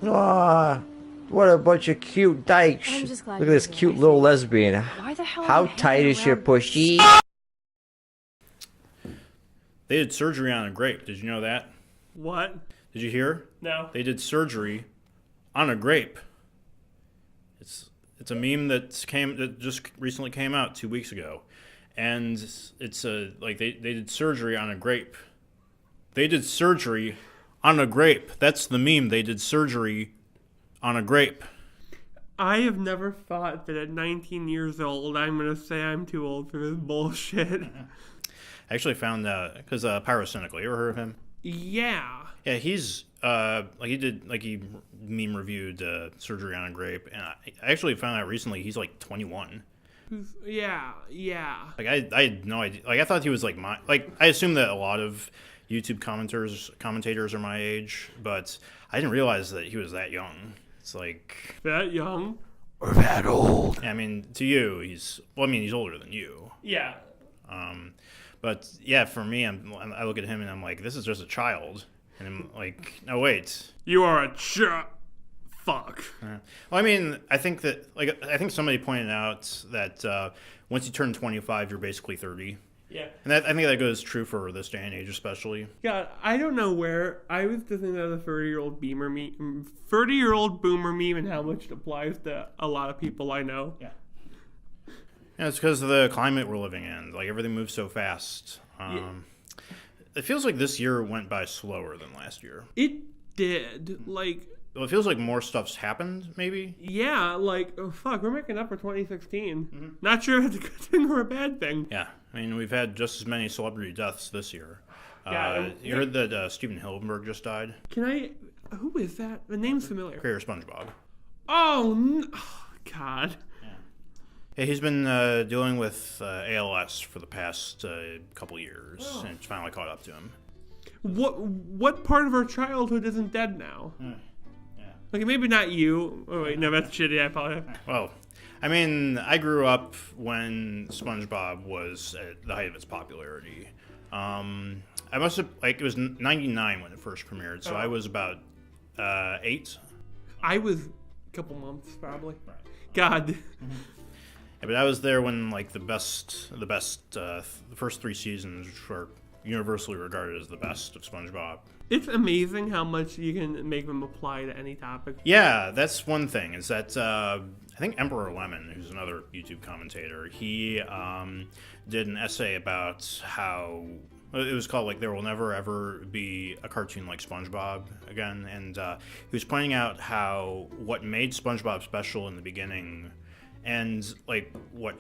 Aw, what a bunch of cute dykes. I'm just glad Look at you're this here. cute little lesbian. Why the hell How are you tight hanging is your around? pushy? They did surgery on a grape. Did you know that? What? Did you hear? No. They did surgery on a grape. It's a meme that just recently came out 2 weeks ago, and it's like they did surgery on a grape. They did surgery on a grape. That's the meme. They did surgery on a grape. I have never thought that at 19 years old I'm going to say I'm too old for this bullshit. I actually found out because Pyrocynical. You ever heard of him? Yeah. Yeah, he's he meme reviewed surgery on a grape, and I actually found out recently he's like 21. Yeah. Like I had no idea. Like I thought he was like I assume that a lot of YouTube commentators are my age, but I didn't realize that he was that young. It's like That young? Or that old. I mean, to you, he's older than you. Yeah. But yeah, for me, I look at him and I'm like, this is just a child, and I'm like, no wait. You are a fuck. Well, I mean, I think somebody pointed out that once you turn 25, you're basically 30. Yeah. And I think that goes true for this day and age, especially. God, I don't know where I was just thinking of the 30-year-old boomer meme, 30-year-old boomer meme, and how much it applies to a lot of people I know. Yeah. Yeah, it's because of the climate we're living in. Like everything moves so fast. It feels like this year went by slower than last year. It did. Like, Well, it feels like more stuff's happened, maybe. yeah, like, oh, fuck, we're making up for 2016. Not sure if it's a good thing or a bad thing. Yeah, I mean, we've had just as many celebrity deaths this year. Yeah, You heard that Steven Hillenburg just died? Who is that? The name's familiar. Creator of SpongeBob. Oh, God. Yeah, he's been dealing with ALS for the past couple years, and it's finally caught up to him. What part of our childhood isn't dead now? Yeah. Like, maybe not you. Oh, wait, no, that's shitty. I apologize. Well, I mean, I grew up when SpongeBob was at the height of its popularity. I must have, it was 99 when it first premiered, so I was about 8. I was a couple months, probably. Right. God. Yeah, but I was there when, the first 3 seasons were universally regarded as the best of SpongeBob. It's amazing how much you can make them apply to any topic. Yeah, that's one thing, is that I think Emperor Lemon, who's another YouTube commentator, he did an essay about how it was called There Will Never Ever Be a Cartoon Like SpongeBob again, and he was pointing out how what made SpongeBob special in the beginning and what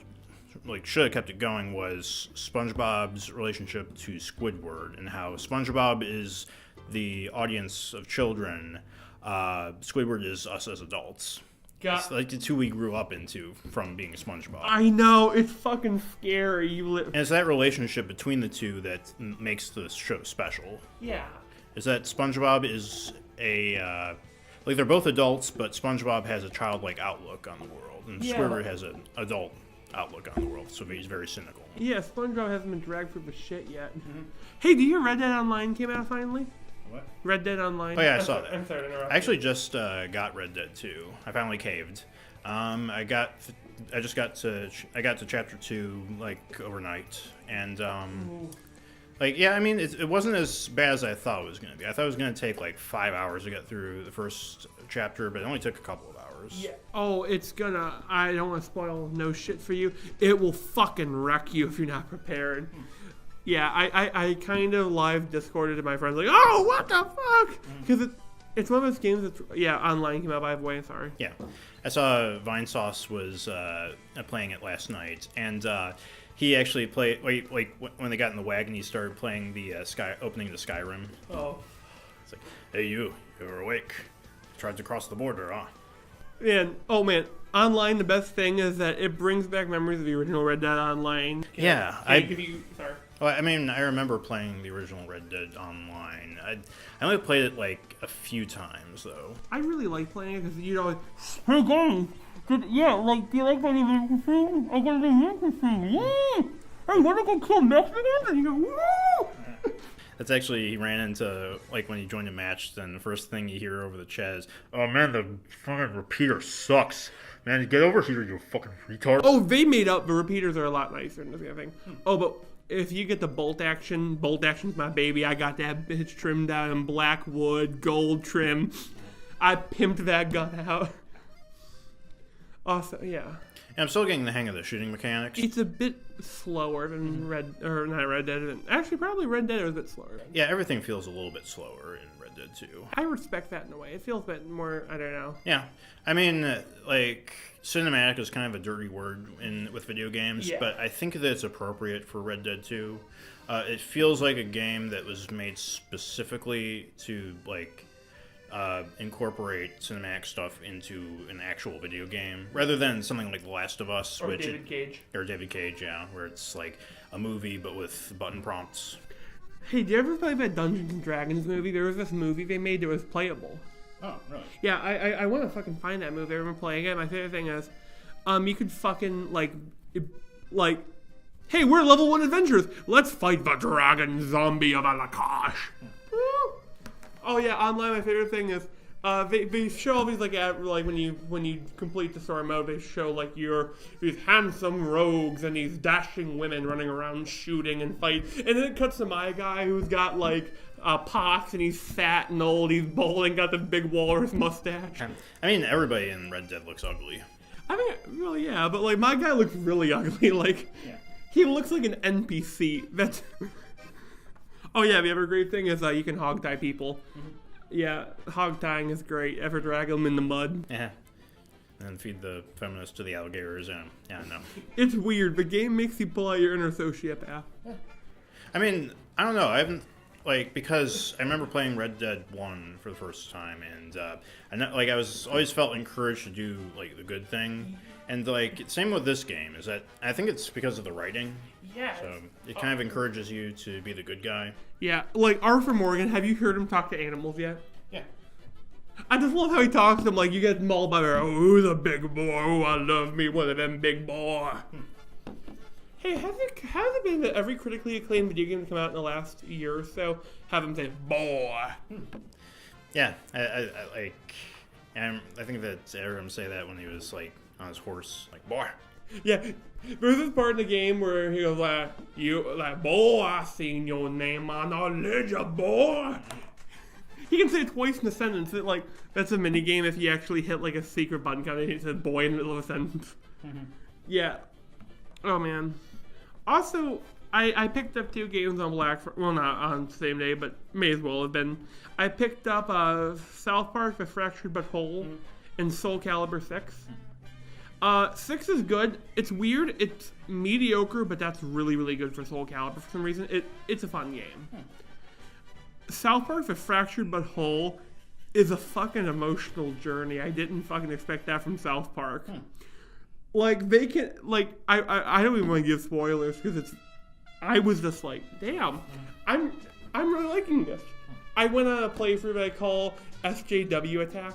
should have kept it going was SpongeBob's relationship to Squidward, and how SpongeBob is the audience of children, Squidward is us as adults. It's like the two we grew up into from being SpongeBob. I know, it's fucking scary. And it's that relationship between the two that makes the show special. Yeah. Is that SpongeBob is they're both adults, but SpongeBob has a childlike outlook on the world, and Squidward has an adult outlook on the world, so he's very cynical. Yeah, SpongeBob hasn't been dragged through the shit yet. Hey, do you hear Red Dead Online came out finally? What? Red Dead Online. Oh yeah, I saw that. I'm sorry to interrupt. I actually just got Red Dead 2. I finally caved. I got to chapter 2 overnight, and I mean it wasn't as bad as I thought it was going to be. I thought it was going to take 5 hours to get through the first chapter, but it only took a couple of hours. Yeah. Oh, I don't want to spoil no shit for you. It will fucking wreck you if you're not prepared. Yeah, I kind of live Discorded to my friends oh, what the fuck? Because it's one of those games that's, online came out, by the way, sorry. Yeah. I saw Vinesauce was playing it last night, and he actually played, when they got in the wagon, he started playing the opening to Skyrim. Oh. It's like, hey, you're awake. Tried to cross the border, huh? Man, online, the best thing is that it brings back memories of the original Red Dead Online. Yeah. Sorry. Well, I mean, I remember playing the original Red Dead Online. I only played it a few times, though. I really like playing it because you'd always, hey gang, do you like my new thing? I got a new thing. Woo! Hey, wanna go kill Mexicans? And you go, woo! That's actually, he ran into, like, when he joined a match, then the first thing you hear over the chat is, oh man, the fucking repeater sucks. Man, get over here, you fucking retard. Oh, they made up. The repeaters are a lot nicer than the other thing. Oh, but if you get the bolt action's my baby. I got that bitch trimmed out in black wood, gold trim. I pimped that gun out. Also, yeah. I'm still getting the hang of the shooting mechanics. It's a bit slower than not Red Dead. Actually, probably Red Dead is a bit slower. Yeah, everything feels a little bit slower in Red Dead 2. I respect that in a way. It feels a bit more, I don't know. Yeah. I mean, like, cinematic is kind of a dirty word with video games, but I think that it's appropriate for Red Dead 2. It feels like a game that was made specifically to, like, incorporate cinematic stuff into an actual video game, rather than something like The Last of Us, Or David Cage, yeah, where it's like a movie but with button prompts. Hey, did you ever play that Dungeons and Dragons movie? There was this movie they made that was playable. Oh, really? Yeah, I want to fucking find that movie. I've been playing it. My favorite thing is, you could fucking like, hey, we're level 1 adventurers. Let's fight the dragon zombie of Alakash. Oh yeah, online my favorite thing is they show all these like when you complete the story mode, they show like these handsome rogues and these dashing women running around shooting and fight, and then it cuts to my guy who's got like pox and he's fat and old, he's bald and got the big walrus mustache. I mean, everybody in Red Dead looks ugly. I mean, really, yeah, but like my guy looks really ugly. Like he looks like an NPC. That's. Oh yeah, the other great thing is you can hog tie people. Mm-hmm. Yeah, hog tying is great. Ever drag them in the mud. Yeah. And feed the feminists to the alligators. Yeah, no. It's weird. The game makes you pull out your inner sociopath. Yeah. I mean, I don't know. I haven't, like, because I remember playing Red Dead 1 for the first time, and I know, like, I was always felt encouraged to do, like, the good thing. And, like, same with this game, is that I think it's because of the writing. Yeah. So it kind of encourages you to be the good guy. Yeah, like Arthur Morgan, have you heard him talk to animals yet? Yeah. I just love how he talks to them like you get mauled by their, oh, the big boy, oh, I love me one of them big boy. Hey, has it been that every critically acclaimed video game to come out in the last year or so have him say, boy? Yeah, I think that I heard him say that when he was, like, on his horse, like, boy. Yeah, there's this part in the game where he goes boy, I seen your name on a ledger, boy. He can say it twice in a sentence. That's a mini game if you actually hit like a secret button kind of it says boy in the middle of a sentence. Mm-hmm. Yeah. Oh man. Also, I picked up 2 games on not on the same day, but may as well have been. I picked up South Park: The Fractured But Whole and Soul Calibur 6. 6 is good. It's weird. It's mediocre, but that's really, really good for Soul Calibur for some reason. It's a fun game. South Park: The Fractured But Whole is a fucking emotional journey. I didn't fucking expect that from South Park. Like, they can, like, I don't even want to give spoilers because I was just like, damn, I'm really liking this. I went on a playthrough that I call SJW Attack.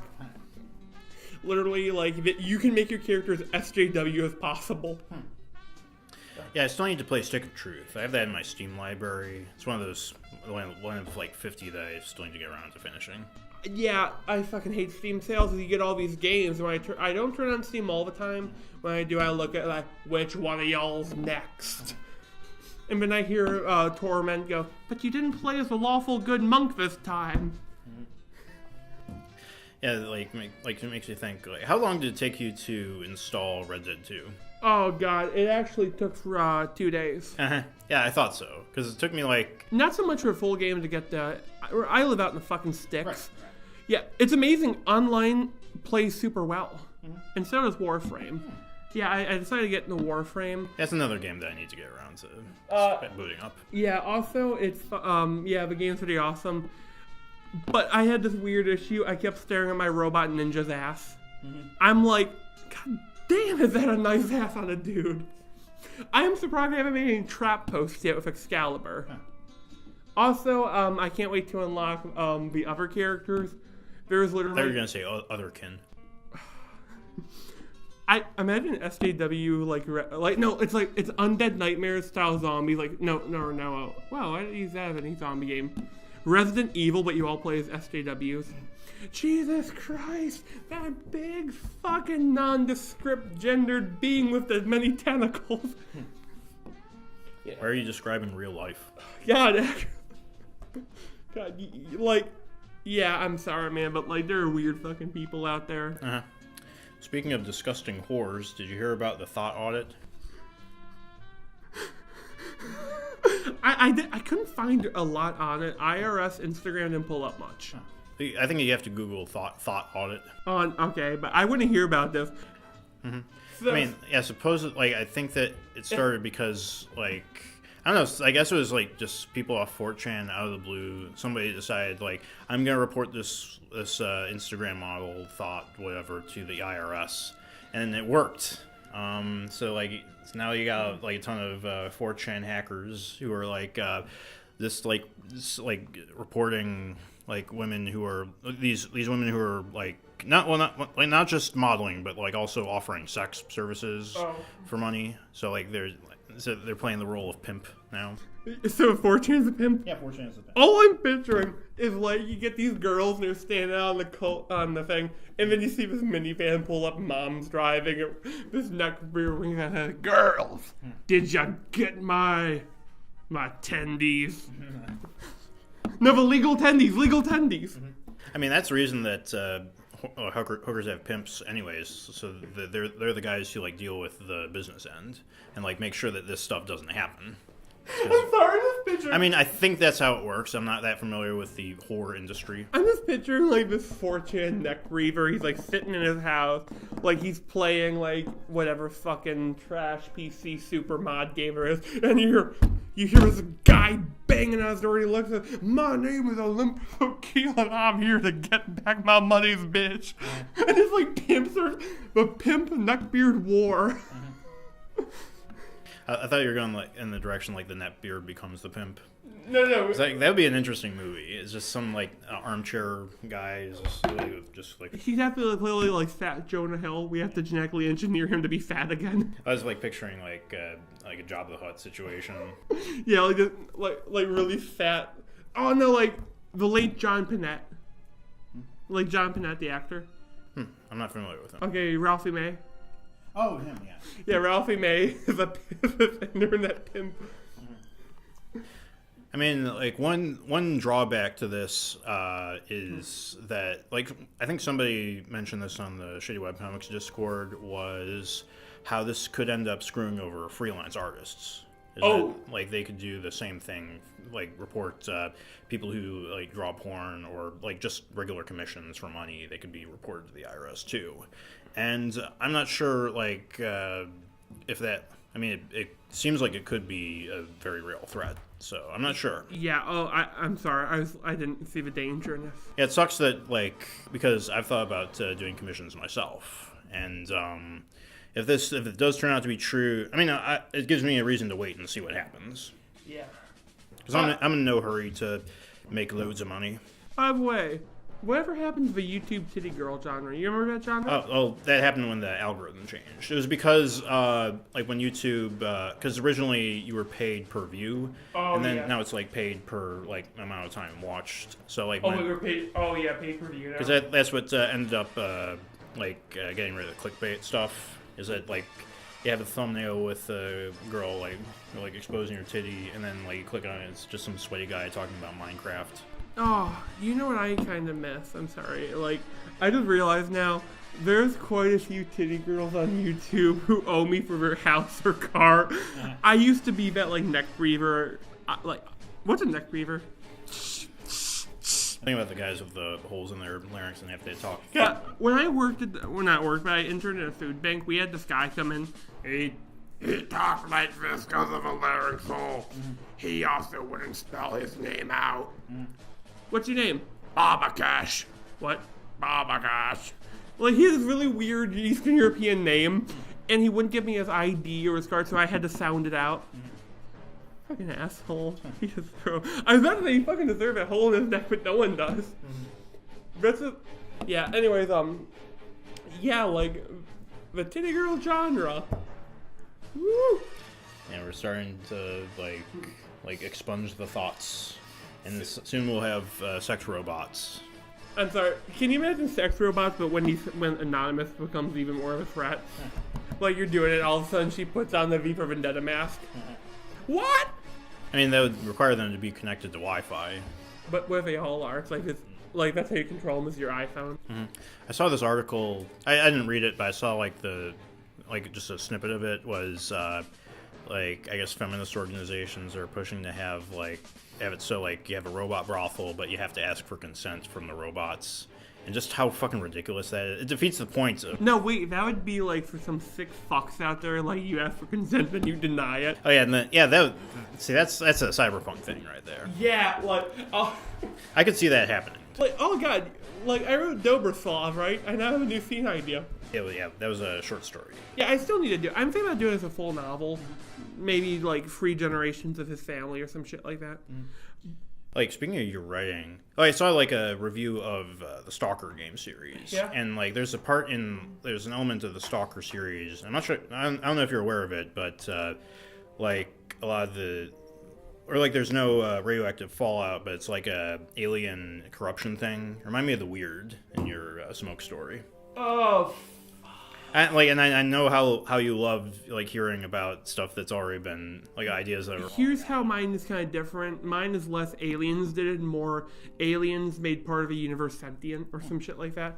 Literally, like, you can make your character as SJW as possible. Yeah, I still need to play Stick of Truth. I have that in my Steam library. It's one of like 50 that I still need to get around to finishing. Yeah, I fucking hate Steam sales. You get all these games. When I don't turn on Steam all the time. When I do, I look at like which one of y'all's next. And then I hear Torment go, "But you didn't play as a lawful good monk this time." Yeah, like it makes you think. Like, how long did it take you to install Red Dead 2? Oh god, it actually took 2 days. Yeah, I thought so because it took me like not so much for a full game to get the. I live out in the fucking sticks. Right. Yeah, it's amazing. Online plays super well, and so does Warframe. Yeah, I decided to get into Warframe. That's another game that I need to get around to booting up. Yeah, also it's the game's pretty awesome. But I had this weird issue. I kept staring at my robot ninja's ass. I'm like, God damn, is that a nice ass on a dude? I am surprised I haven't made any trap posts yet with Excalibur. Also, I can't wait to unlock the other characters. There's literally. I thought you were gonna say otherkin. I imagine SJW no, it's Undead Nightmare style zombies. Like no. Wow, why didn't use that as any zombie game? Resident Evil, but you all play as SJWs. Jesus Christ, that big fucking nondescript gendered being with as many tentacles. Yeah. Why are you describing real life? God, yeah, I'm sorry, man, but there are weird fucking people out there. Uh-huh. Speaking of disgusting whores, did you hear about the thought audit? I couldn't find a lot on it. IRS, Instagram didn't pull up much. I think you have to Google thought audit. Okay, but I wouldn't hear about this. Mm-hmm. So, I mean, yeah, supposedly, I think that it started because, I don't know, I guess it was, just people off 4chan out of the blue. Somebody decided, I'm going to report this Instagram model thought, whatever, to the IRS. And it worked. So now you got, a ton of 4chan hackers who are, reporting, women who are, these women who are, not just modeling, but also offering sex services for money. So they're playing the role of pimp now. So 4chan's a pimp? Yeah, 4chan's a pimp. All I'm picturing is you get these girls and they're standing out on the thing, and then you see this minivan pull up, mom's driving, this neck rear wing on her. Girls, did you get my tendies? No, but legal tendies. Mm-hmm. I mean, that's the reason that hookers have pimps anyways, so they're the guys who deal with the business end and make sure that this stuff doesn't happen. I'm sorry, this picture. I mean, I think that's how it works. I'm not that familiar with the whore industry. I'm just picturing this 4chan neck reaver. He's sitting in his house, he's playing whatever fucking trash PC super mod gamer is, and you hear this guy banging on his door. And he looks at, my name is Olympus Keel, and I'm here to get back my money's bitch. And it's pimps are the pimp neckbeard war. I thought you were going in the direction the neckbeard becomes the pimp. No. That would be an interesting movie. It's just some armchair guy just he'd have to literally fat Jonah Hill. We have to genetically engineer him to be fat again. I was picturing a Jabba the Hutt situation. Yeah, really fat. Oh no, the late John Panette. John Panette, the actor. I'm not familiar with him. Okay, Ralphie May. Oh, him, yeah. Yeah, Ralphie May is an internet pimp. I mean, one drawback to this is that, I think somebody mentioned this on the Shitty Webcomics Discord, was how this could end up screwing over freelance artists. That, they could do the same thing, report people who, draw porn or, just regular commissions for money. They could be reported to the IRS, too. And I'm not sure, if that... I mean, it seems like it could be a very real threat, so I'm not sure. Yeah, I'm sorry. I didn't see the danger in this. Yeah, it sucks that, because I've thought about doing commissions myself, and if it does turn out to be true, I mean, it gives me a reason to wait and see what happens. Yeah. Because I'm in no hurry to make loads of money. By the way, whatever happened to the YouTube titty girl genre? You remember that genre? Oh, that happened when the algorithm changed. It was because, when YouTube, because originally you were paid per view, and then now it's paid per amount of time watched. So we were paid. Oh yeah, paid per view. Because that's what ended up getting rid of the clickbait stuff. Is that you have a thumbnail with a girl exposing her titty, and then you click on it, it's just some sweaty guy talking about Minecraft. Oh, you know what I kind of miss? I'm sorry. I just realized now, there's quite a few titty girls on YouTube who owe me for their house or car. I used to be that, neck breather. What's a neck breather? Think about the guys with the holes in their larynx and have to talk. Yeah, when I but I interned at a food bank, we had this guy come in. He talked like this because of a larynx hole. He also wouldn't spell his name out. What's your name? Babakash. What? Babakash. He had this really weird Eastern European name, and he wouldn't give me his ID or his card, so I had to sound it out. Fucking asshole. I was about to say he fucking deserved a hole in his neck, but no one does. Yeah, anyways, yeah, The titty girl genre. Woo! And we're starting to like expunge the thoughts, and soon we'll have sex robots. I'm sorry. Can you imagine sex robots, but when Anonymous becomes even more of a threat? Like you're doing it, all of a sudden she puts on the V for Vendetta mask. What? I mean, that would require them to be connected to Wi-Fi. But what if they all are? It's like that's how you control them with your iPhone. Mm-hmm. I saw this article. I didn't read it, but I saw just a snippet of it. Was I guess feminist organizations are pushing to have it so like you have a robot brothel, but you have to ask for consent from the robots. And just how fucking ridiculous that is. It defeats the point of... No, wait, that would be like for some sick fucks out there, like you ask for consent and you deny it. Oh, yeah, and that's a cyberpunk thing right there. Yeah, I could see that happening. Like, oh god, like I wrote Dobrslav, right? I now have a new scene idea. Yeah, that was a short story. Yeah, I still need to do it. I'm thinking about doing it as a full novel. Maybe like 3 generations of his family or some shit like that. Like, speaking of your writing, I saw like a review of the Stalker game series. Yeah. And like there's an element of the Stalker series. I'm not sure, I don't know if you're aware of it, but like a lot of there's no radioactive fallout, but it's like a alien corruption thing. Remind me of the Weird in your Smoke story. Oh, And I know how you love like hearing about stuff that's already been like ideas that are. Here's how mine is kind of different. Mine is less aliens did it, and more aliens made part of a universe sentient or some shit like that.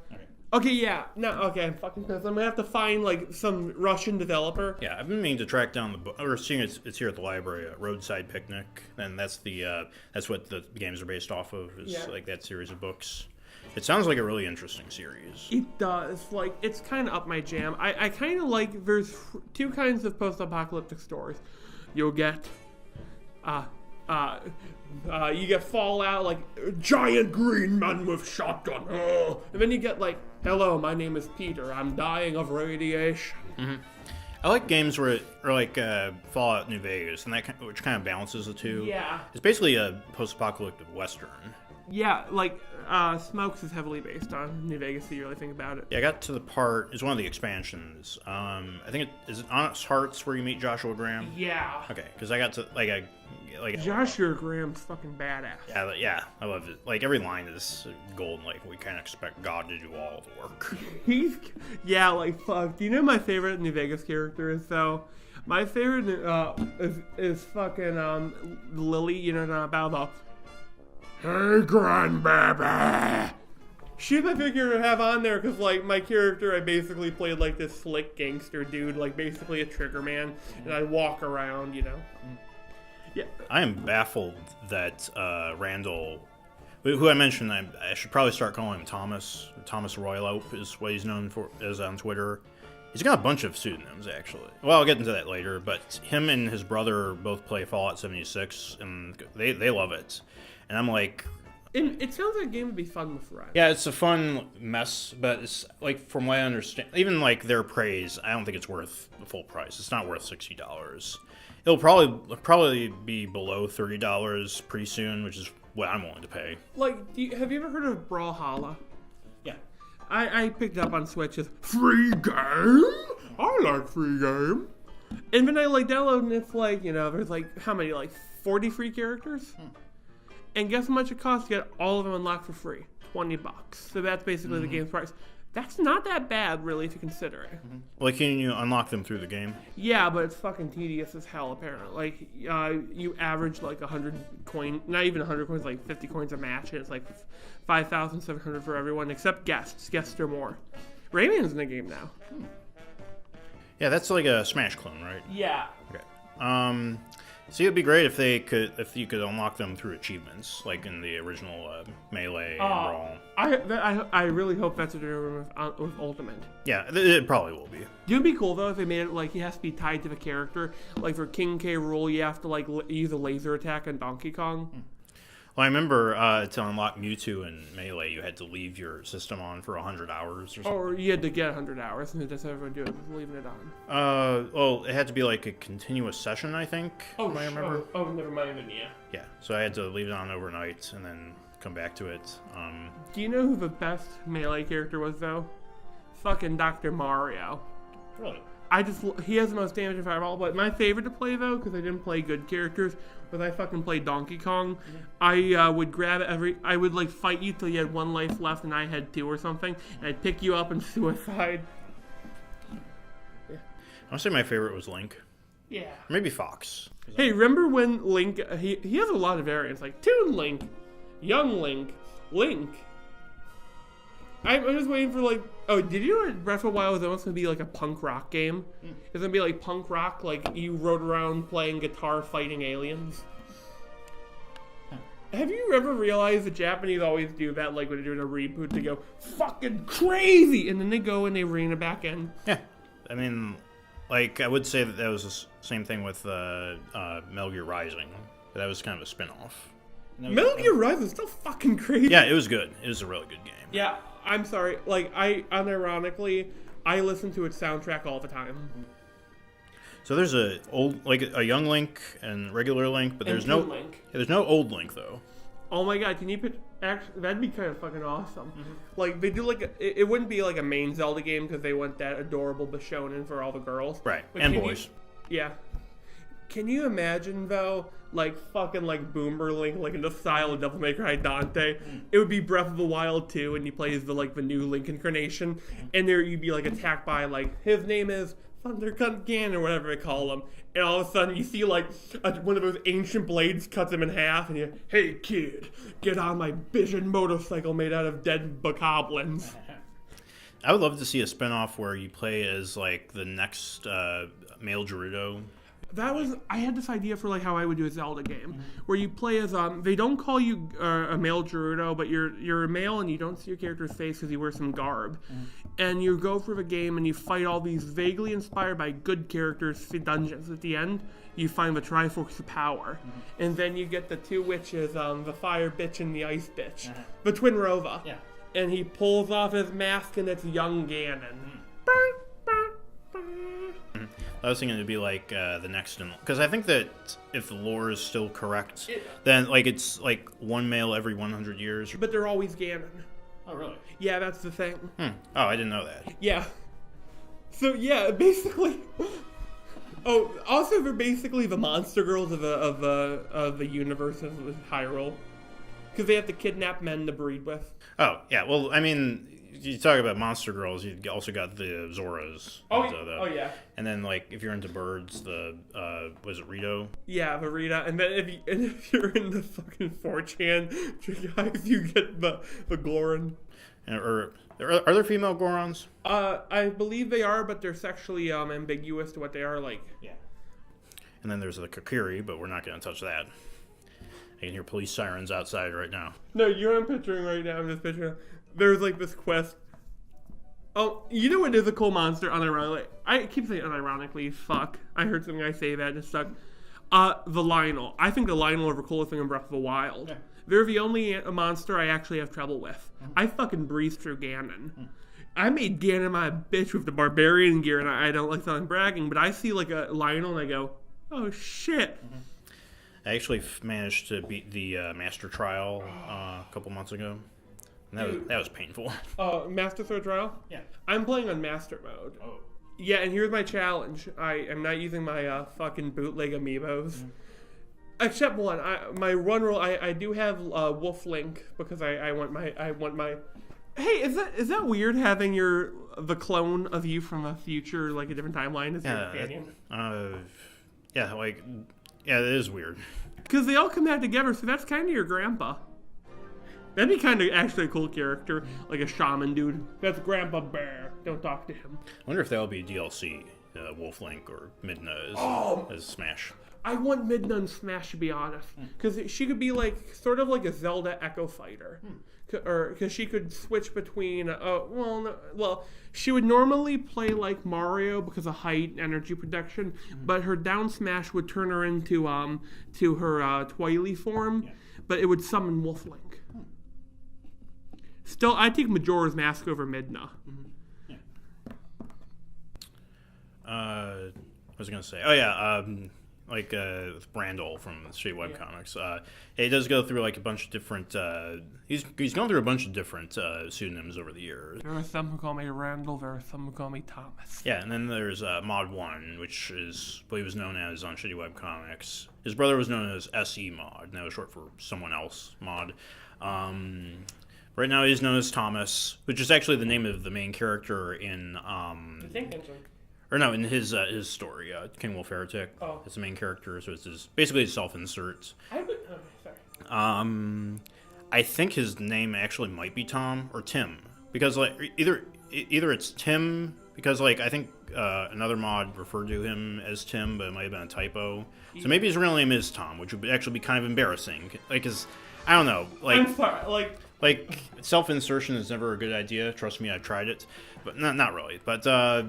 Okay, yeah. No, okay, I'm fucking pissed. I'm gonna have to find like some Russian developer. Yeah, I've been meaning to track down the book. Or seeing it's here at the library, Roadside Picnic, and that's what the games are based off of. Is like that series of books. It sounds like a really interesting series. It does. Like, it's kind of up my jam. I kind of like, there's 2 kinds of post-apocalyptic stories. You'll get, you get Fallout, like, giant green man with shotgun. Oh. And then you get, like, hello, my name is Peter. I'm dying of radiation. Mm-hmm. I like games where like Fallout New Vegas, and which kind of balances the two. Yeah. It's basically a post-apocalyptic Western. Yeah, like, Smokes is heavily based on New Vegas, if you really think about it. Yeah, I got to the part, it's one of the expansions. I think is it Honest Hearts where you meet Joshua Graham? Yeah. Okay, because I got to, Joshua Graham's fucking badass. Yeah, I love it. Like, every line is golden, like, we can't expect God to do all the work. Fuck. Do you know my favorite New Vegas character is, though? My favorite is fucking, Lily, you know, about the... Hey, grandbaby! She's my favorite character to have on there because, like, my character, I basically played, like, this slick gangster dude, like, basically a trigger man, and I walk around, you know? Yeah. I am baffled that Randall, who I mentioned, I should probably start calling him Thomas. Thomas Royalope is what he's known for, is on Twitter. He's got a bunch of pseudonyms, actually. Well, I'll get into that later, but him and his brother both play Fallout 76, and they love it. And I'm like... It sounds like a game would be fun with friends. Yeah, it's a fun mess, but it's, like, from what I understand, even, like, their praise, I don't think it's worth the full price. It's not worth $60. It'll probably be below $30 pretty soon, which is what I'm willing to pay. Like, have you ever heard of Brawlhalla? Yeah. I picked it up on Switch as free game? I like free game. And then I, like, download, and it's like, you know, there's, like, how many, like, 40 free characters? And guess how much it costs to get all of them unlocked for free? $20. So that's basically the game's price. That's not that bad, really, if you consider it. Like, can you unlock them through the game? Yeah, but it's fucking tedious as hell, apparently. Like, you average, like, 100 coins, not even 100 coins, like 50 coins a match, and it's like 5,700 for everyone, except guests. Guests are more. Rayman's in the game now. Yeah, that's like a Smash clone, right? Yeah. Okay. See, it'd be great if you could unlock them through achievements, like in the original Melee and Brawl. I really hope that's what they're doing with Ultimate. Yeah, it probably will be. It'd be cool though if they made it like he has to be tied to the character. Like for King K. Rool, you have to like use a laser attack on Donkey Kong. Well, I remember to unlock Mewtwo in Melee, you had to leave your system on for 100 hours or something. Or you had to get 100 hours, and that's what everyone do it, leaving it on. Well, it had to be like a continuous session, I think. Oh, I remember. Oh, never mind then, yeah. Yeah, so I had to leave it on overnight and then come back to it. Do you know who the best Melee character was, though? Fucking Dr. Mario. Really? He has the most damage in Fireball, but my favorite to play, though, because I didn't play good characters, was I fucking played Donkey Kong. Mm-hmm. I would grab I would, like, fight you till you had 1 life left and I had 2 or something, and I'd pick you up and suicide. Yeah. I'll say my favorite was Link. Yeah. Or maybe Fox. Hey, remember when Link, he has a lot of variants, like Toon Link, Young Link, Link. I'm just waiting for, like, oh, did you know Breath of the Wild was almost going to be like a punk rock game? It's going to be like punk rock, like you rode around playing guitar fighting aliens. Have you ever realized the Japanese always do that, like when they're doing a reboot, they go fucking crazy, and then they go and they rein it back in? Yeah. I mean, like, I would say that was the same thing with Metal Gear Rising. That was kind of a spin-off. Metal Gear Rising is still fucking crazy. Yeah, it was good. It was a really good game. Yeah, I'm sorry. Like, unironically, I listen to its soundtrack all the time. So there's a young Link and regular Link, but there's no Link. Yeah, there's no old Link though. Oh my god, can you put that'd be kind of fucking awesome. Mm-hmm. Like they do like it wouldn't be like a main Zelda game because they want that adorable Bishonen for all the girls. Right. But and boys. Yeah. Can you imagine though, like fucking like Boomer Link, like in the style of Devil May Cry Dante? It would be Breath of the Wild 2, and he plays the new Link incarnation, and there you'd be like attacked by like his name is Thundercut Ganon or whatever they call him, and all of a sudden you see like one of those ancient blades cuts him in half, and you, hey kid, get on my vision motorcycle made out of dead bokoblins. I would love to see a spinoff where you play as like the next male Gerudo. I had this idea for like how I would do a Zelda game, where you play as they don't call you a male Gerudo, but you're a male and you don't see your character's face because you wear some garb, and you go through the game and you fight all these vaguely inspired by good characters dungeons. At the end, you find the Triforce of Power, and then you get the 2 witches, the Fire Bitch and the Ice Bitch, the Twin Rova, and he pulls off his mask and it's young Ganon. I was thinking it'd be like the next, because I think that if the lore is still correct, then like it's like one male every 100 years. But they're always Ganon. Oh, really? Yeah, that's the thing. Oh, I didn't know that. Yeah. So yeah, basically. Oh, also they're basically the monster girls of the universe of Hyrule, because they have to kidnap men to breed with. Oh yeah, well I mean. You talk about monster girls. You also got the Zoras. Oh yeah. And then like if you're into birds, the was it Rito? Yeah, the Rita. And then if you're into fucking 4chan guys, you get the Goron. Are there female Gorons? I believe they are, but they're sexually ambiguous to what they are like. Yeah. And then there's the Kokiri, but we're not going to touch that. I can hear police sirens outside right now. No, you're picturing right now. I'm just picturing. There's like this quest. Oh, you know what is a cool monster? Unironically, I keep saying unironically. Fuck, I heard something I say that and it stuck. The Lionel. I think the Lionel are the coolest thing in Breath of the Wild. Yeah. They're the only monster I actually have trouble with. I fucking breeze through Ganon. I made Ganon my bitch with the barbarian gear, and I don't like sounding bragging, but I see like a Lionel and I go, oh shit. I actually managed to beat the Master Trial a couple months ago. And that was painful. Master Sword Trial? Yeah. I'm playing on Master Mode. Oh. Yeah, and here's my challenge. I am not using my fucking bootleg amiibos. Except one. My run roll. I do have Wolf Link because I want my. Hey, is that weird having the clone of you from a future, like a different timeline, as your companion? Yeah, it is weird. Because they all come back together, so that's kind of your grandpa. That'd be kind of actually a cool character, like a shaman dude. That's Grandpa Bear. Don't talk to him. I wonder if that'll be DLC, Wolf Link or Midna as Smash. I want Midna and Smash, to be honest, because she could be like sort of like a Zelda Echo Fighter, or because she could switch between. She would normally play like Mario because of height and energy protection, but her down smash would turn her into her Twily form, but it would summon Wolf Link. Still, I take Majora's Mask over Midna. What was I gonna say? Oh yeah. with Brandel from Shitty Webcomics. He does go through like a bunch of different. He's gone through a bunch of different pseudonyms over the years. There are some who call me Randall. There are some who call me Thomas. Yeah, and then there's Mod 1, which is what he was known as on Shitty Webcomics. His brother was known as SE Mod, and that was short for Someone Else Mod. Right now he's known as Thomas, which is actually the name of the main character in in his story, King Wolf Heretic. Oh. It's the main character, so it's basically a self-insert. I think his name actually might be Tom or Tim, because like either it's Tim, because like I think another mod referred to him as Tim, but it might have been a typo. So maybe his real name is Tom, which would actually be kind of embarrassing. Like, cause I don't know, like. I'm sorry, like self-insertion is never a good idea. Trust me, I've tried it, but not really. But I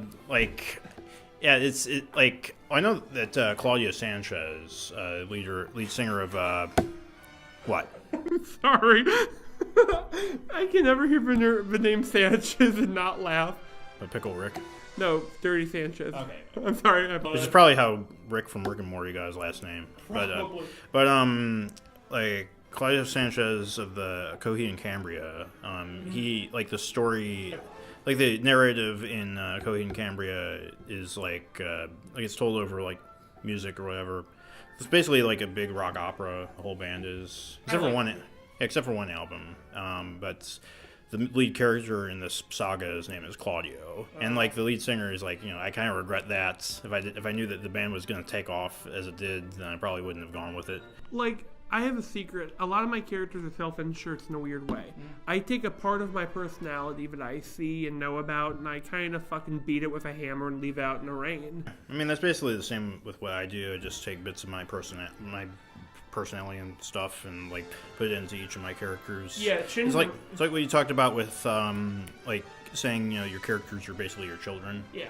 know that Claudia Sanchez, lead singer of what? Sorry. I can never hear the name Sanchez and not laugh. Pickle Rick. No, Dirty Sanchez. Okay. I'm sorry. I apologize. This is probably how Rick from Rick and Morty got his last name. Probably. Like Claudio Sanchez of the Coheed and Cambria, he, like, the story, like, the narrative in Coheed and Cambria is, like it's told over, like, music or whatever. It's basically, like, a big rock opera, the whole band is, except for one album, but the lead character in this saga, his name is Claudio, and, like, the lead singer is, like, I kind of regret that. If I knew that the band was going to take off as it did, then I probably wouldn't have gone with it. Like, I have a secret. A lot of my characters are self-inserts in a weird way. I take a part of my personality that I see and know about, and I kind of fucking beat it with a hammer and leave it out in the rain. I mean, that's basically the same with what I do. I just take bits of my personality and stuff and, like, put it into each of my characters. Yeah, it's like what you talked about with, like, saying, your characters are basically your children. Yeah.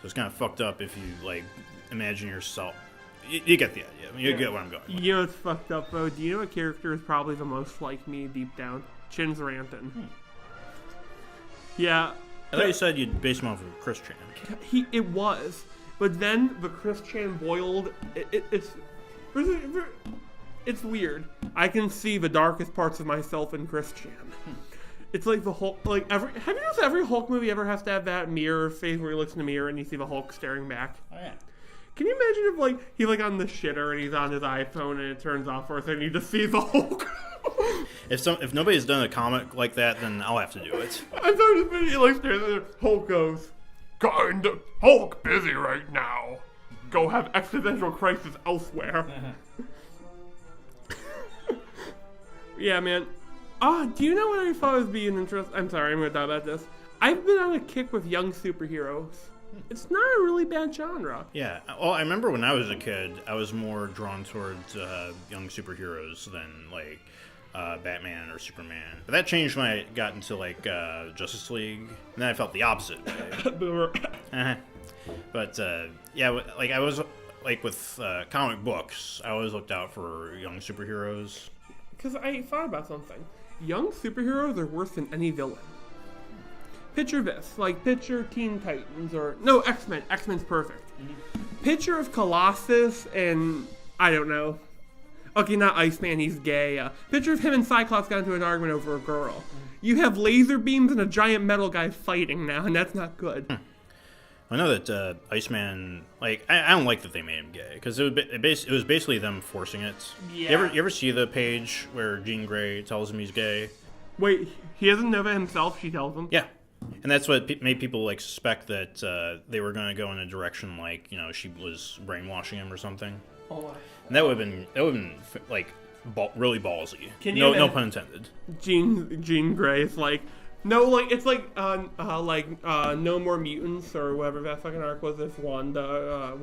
So it's kind of fucked up if you, like, imagine yourself. You get the idea. I mean, you get what I'm going with. You know what's fucked up, though? Do you know what character is probably the most like me deep down? Chin's Ranton. Yeah. I thought you said you'd base him off of Chris Chan. It was. But then the Chris Chan boiled. It's weird. I can see the darkest parts of myself in Chris Chan. It's like the Hulk. Like have you noticed every Hulk movie ever has to have that mirror face where he looks in the mirror and you see the Hulk staring back? Oh yeah. Can you imagine if, like, he's, like, on the shitter and he's on his iPhone and it turns off for a second and you just see the Hulk? If nobody's done a comic like that, then I'll have to do it. I saw this video, like, there, Hulk goes, Hulk busy right now. Go have existential crisis elsewhere. Yeah, man. Do you know what I thought would be an interest? I'm sorry, I'm going to talk about this. I've been on a kick with young superheroes. It's not a really bad genre. Yeah. Well, I remember when I was a kid, I was more drawn towards young superheroes than, like, Batman or Superman. But that changed when I got into, like, Justice League. And then I felt the opposite way. But, yeah, like, I was, like, with comic books, I always looked out for young superheroes. Because I thought about something. Young superheroes are worse than any villain. Picture this, like, picture Teen Titans no, X-Men. X-Men's perfect. Picture of Colossus and, I don't know. Okay, not Iceman, he's gay. Picture of him and Cyclops got into an argument over a girl. You have laser beams and a giant metal guy fighting now, and that's not good. I know that Iceman, like, I don't like that they made him gay, because it was basically them forcing it. Yeah. You ever see the page where Jean Grey tells him he's gay? Wait, he doesn't know that himself, she tells him? Yeah. And that's what made people, like, suspect that they were going to go in a direction like, she was brainwashing him or something. Oh. And that would have been like really ballsy. No pun intended. Jean Grey's like, no, like it's like No More Mutants or whatever that fucking arc was. This Wanda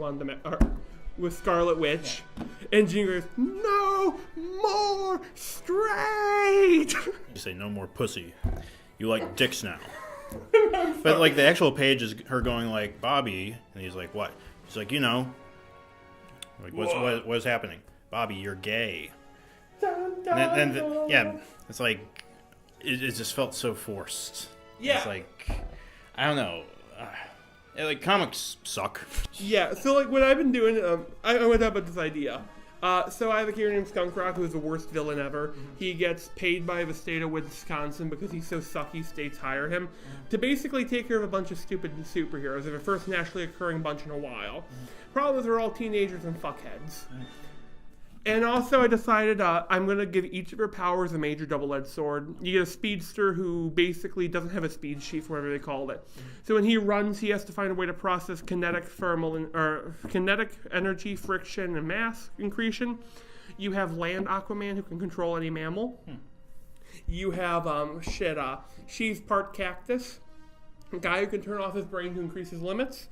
with Scarlet Witch, and Jean Grey's no more straight. You say no more pussy. You like dicks now. But, like, the actual page is her going, like, Bobby, and he's like, what? She's like, like, what's happening? Bobby, you're gay. And then yeah, it's like, it just felt so forced. Yeah. It's like, I don't know. Yeah, like, comics suck. Yeah, so like what I've been doing, I went up with this idea. So I have a character named Skunk Rock, who's the worst villain ever. He gets paid by the state of Wisconsin because he's so sucky states hire him to basically take care of a bunch of stupid superheroes. They're the first naturally occurring bunch in a while. Problem is they're all teenagers and fuckheads. And also I decided I'm going to give each of her powers a major double-edged sword. You get a speedster who basically doesn't have a speed sheet, whatever they called it. So when he runs, he has to find a way to process kinetic energy, friction, and mass incretion. You have land Aquaman who can control any mammal. You have, she's part cactus. A guy who can turn off his brain to increase his limits.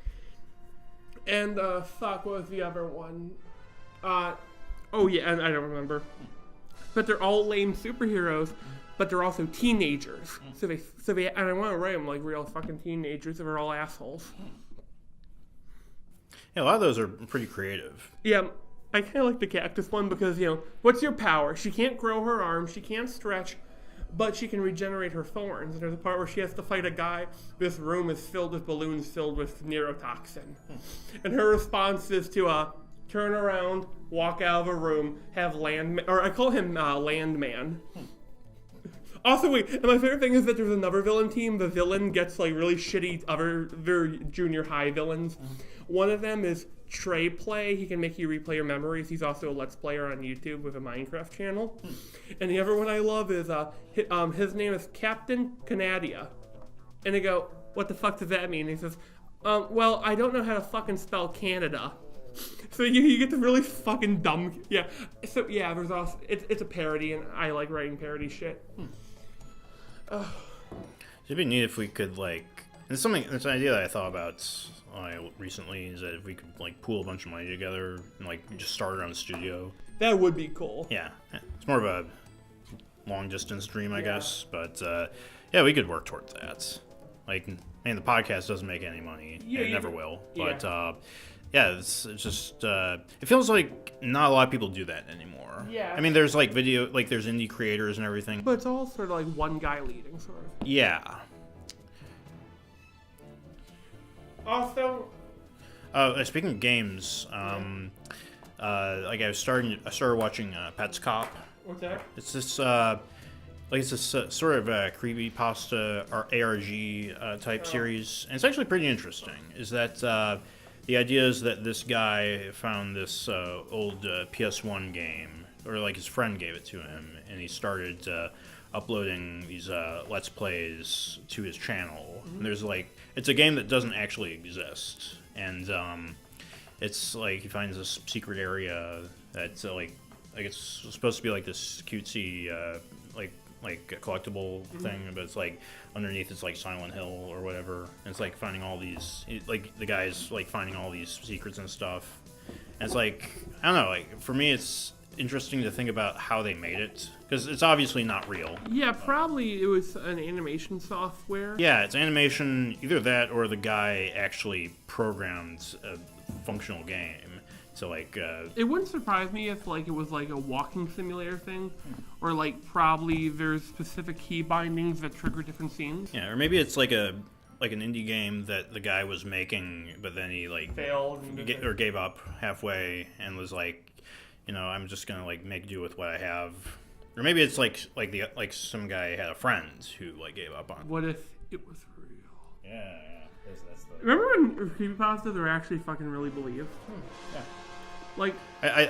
And, what was the other one? Oh yeah, I don't remember. But they're all lame superheroes, but they're also teenagers. So they, and I want to write them like real fucking teenagers. They're all assholes. Yeah, a lot of those are pretty creative. Yeah, I kind of like the cactus one because, what's your power? She can't grow her arms, she can't stretch, but she can regenerate her thorns. And there's a part where she has to fight a guy. This room is filled with balloons filled with neurotoxin. And her response is to, turn around, walk out of a room, have I call him Landman. Also, wait, and my favorite thing is that there's another villain team. The villain gets like really shitty other junior high villains. One of them is Trey Play. He can make you replay your memories. He's also a Let's Player on YouTube with a Minecraft channel. And the other one I love is his name is Captain Canadia. And they go, what the fuck does that mean? And he says, well, I don't know how to fucking spell Canada. So you get the really fucking dumb, yeah. So yeah, there's also it's a parody, and I like writing parody shit. It'd be neat if we could it's an idea that I thought about recently, is that if we could pool a bunch of money together and just start our own studio. That would be cool. Yeah, it's more of a long distance dream, I guess, but yeah, we could work towards that. The podcast doesn't make any money, and it never will, but. Yeah, it's just, it feels like not a lot of people do that anymore. Yeah. I mean, there's video, there's indie creators and everything. But it's all sort of one guy leading, sort of. Yeah. Also... speaking of games, I started watching Pets Cop. What's that? It's this, it's this sort of creepypasta or ARG type series. And it's actually pretty interesting, is that... the idea is that this guy found this old PS1 game, or his friend gave it to him, and he started uploading these Let's Plays to his channel. And there's it's a game that doesn't actually exist, and it's he finds this secret area that's it's supposed to be this cutesy collectible thing, but it's underneath it's Silent Hill or whatever, and it's finding all these the guys finding all these secrets and stuff, and it's I don't know, for me it's interesting to think about how they made it, because it's obviously not real. Yeah, probably it was an animation software. Yeah, it's animation, either that or the guy actually programmed a functional game. So it wouldn't surprise me if it was a walking simulator thing, or probably there's specific key bindings that trigger different scenes. Yeah, or maybe it's an indie game that the guy was making, but then he failed or gave up halfway and was I'm just gonna make do with what I have. Or maybe it's some guy had a friend who gave up on. What if it was real? Yeah. That's the... Remember when creepypastas are actually fucking really believed? Yeah. I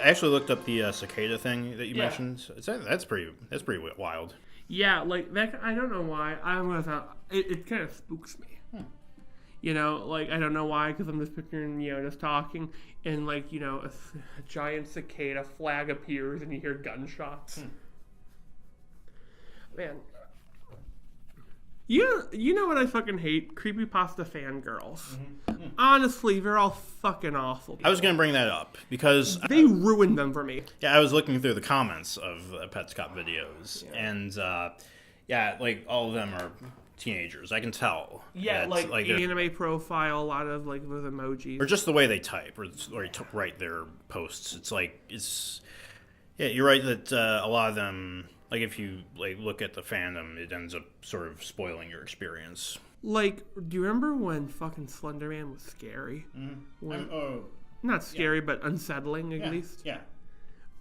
actually looked up the cicada thing that you mentioned. That's pretty wild. Yeah, that. I don't know why. It kind of spooks me. I don't know why, because I'm just picturing, just talking, and a giant cicada flag appears, and you hear gunshots. Man. You know what I fucking hate? Creepypasta fangirls. Honestly, they're all fucking awful. I was going to bring that up, because... They ruined them for me. Yeah, I was looking through the comments of Pets Cop videos, and, all of them are teenagers. I can tell. Yeah, anime profile, a lot of, with emojis. Or just the way they type, or write their posts. It's... Yeah, you're right that a lot of them... if you look at the fandom, it ends up sort of spoiling your experience. Like, do you remember when fucking Slender Man was scary? Not scary, but unsettling at least. Yeah.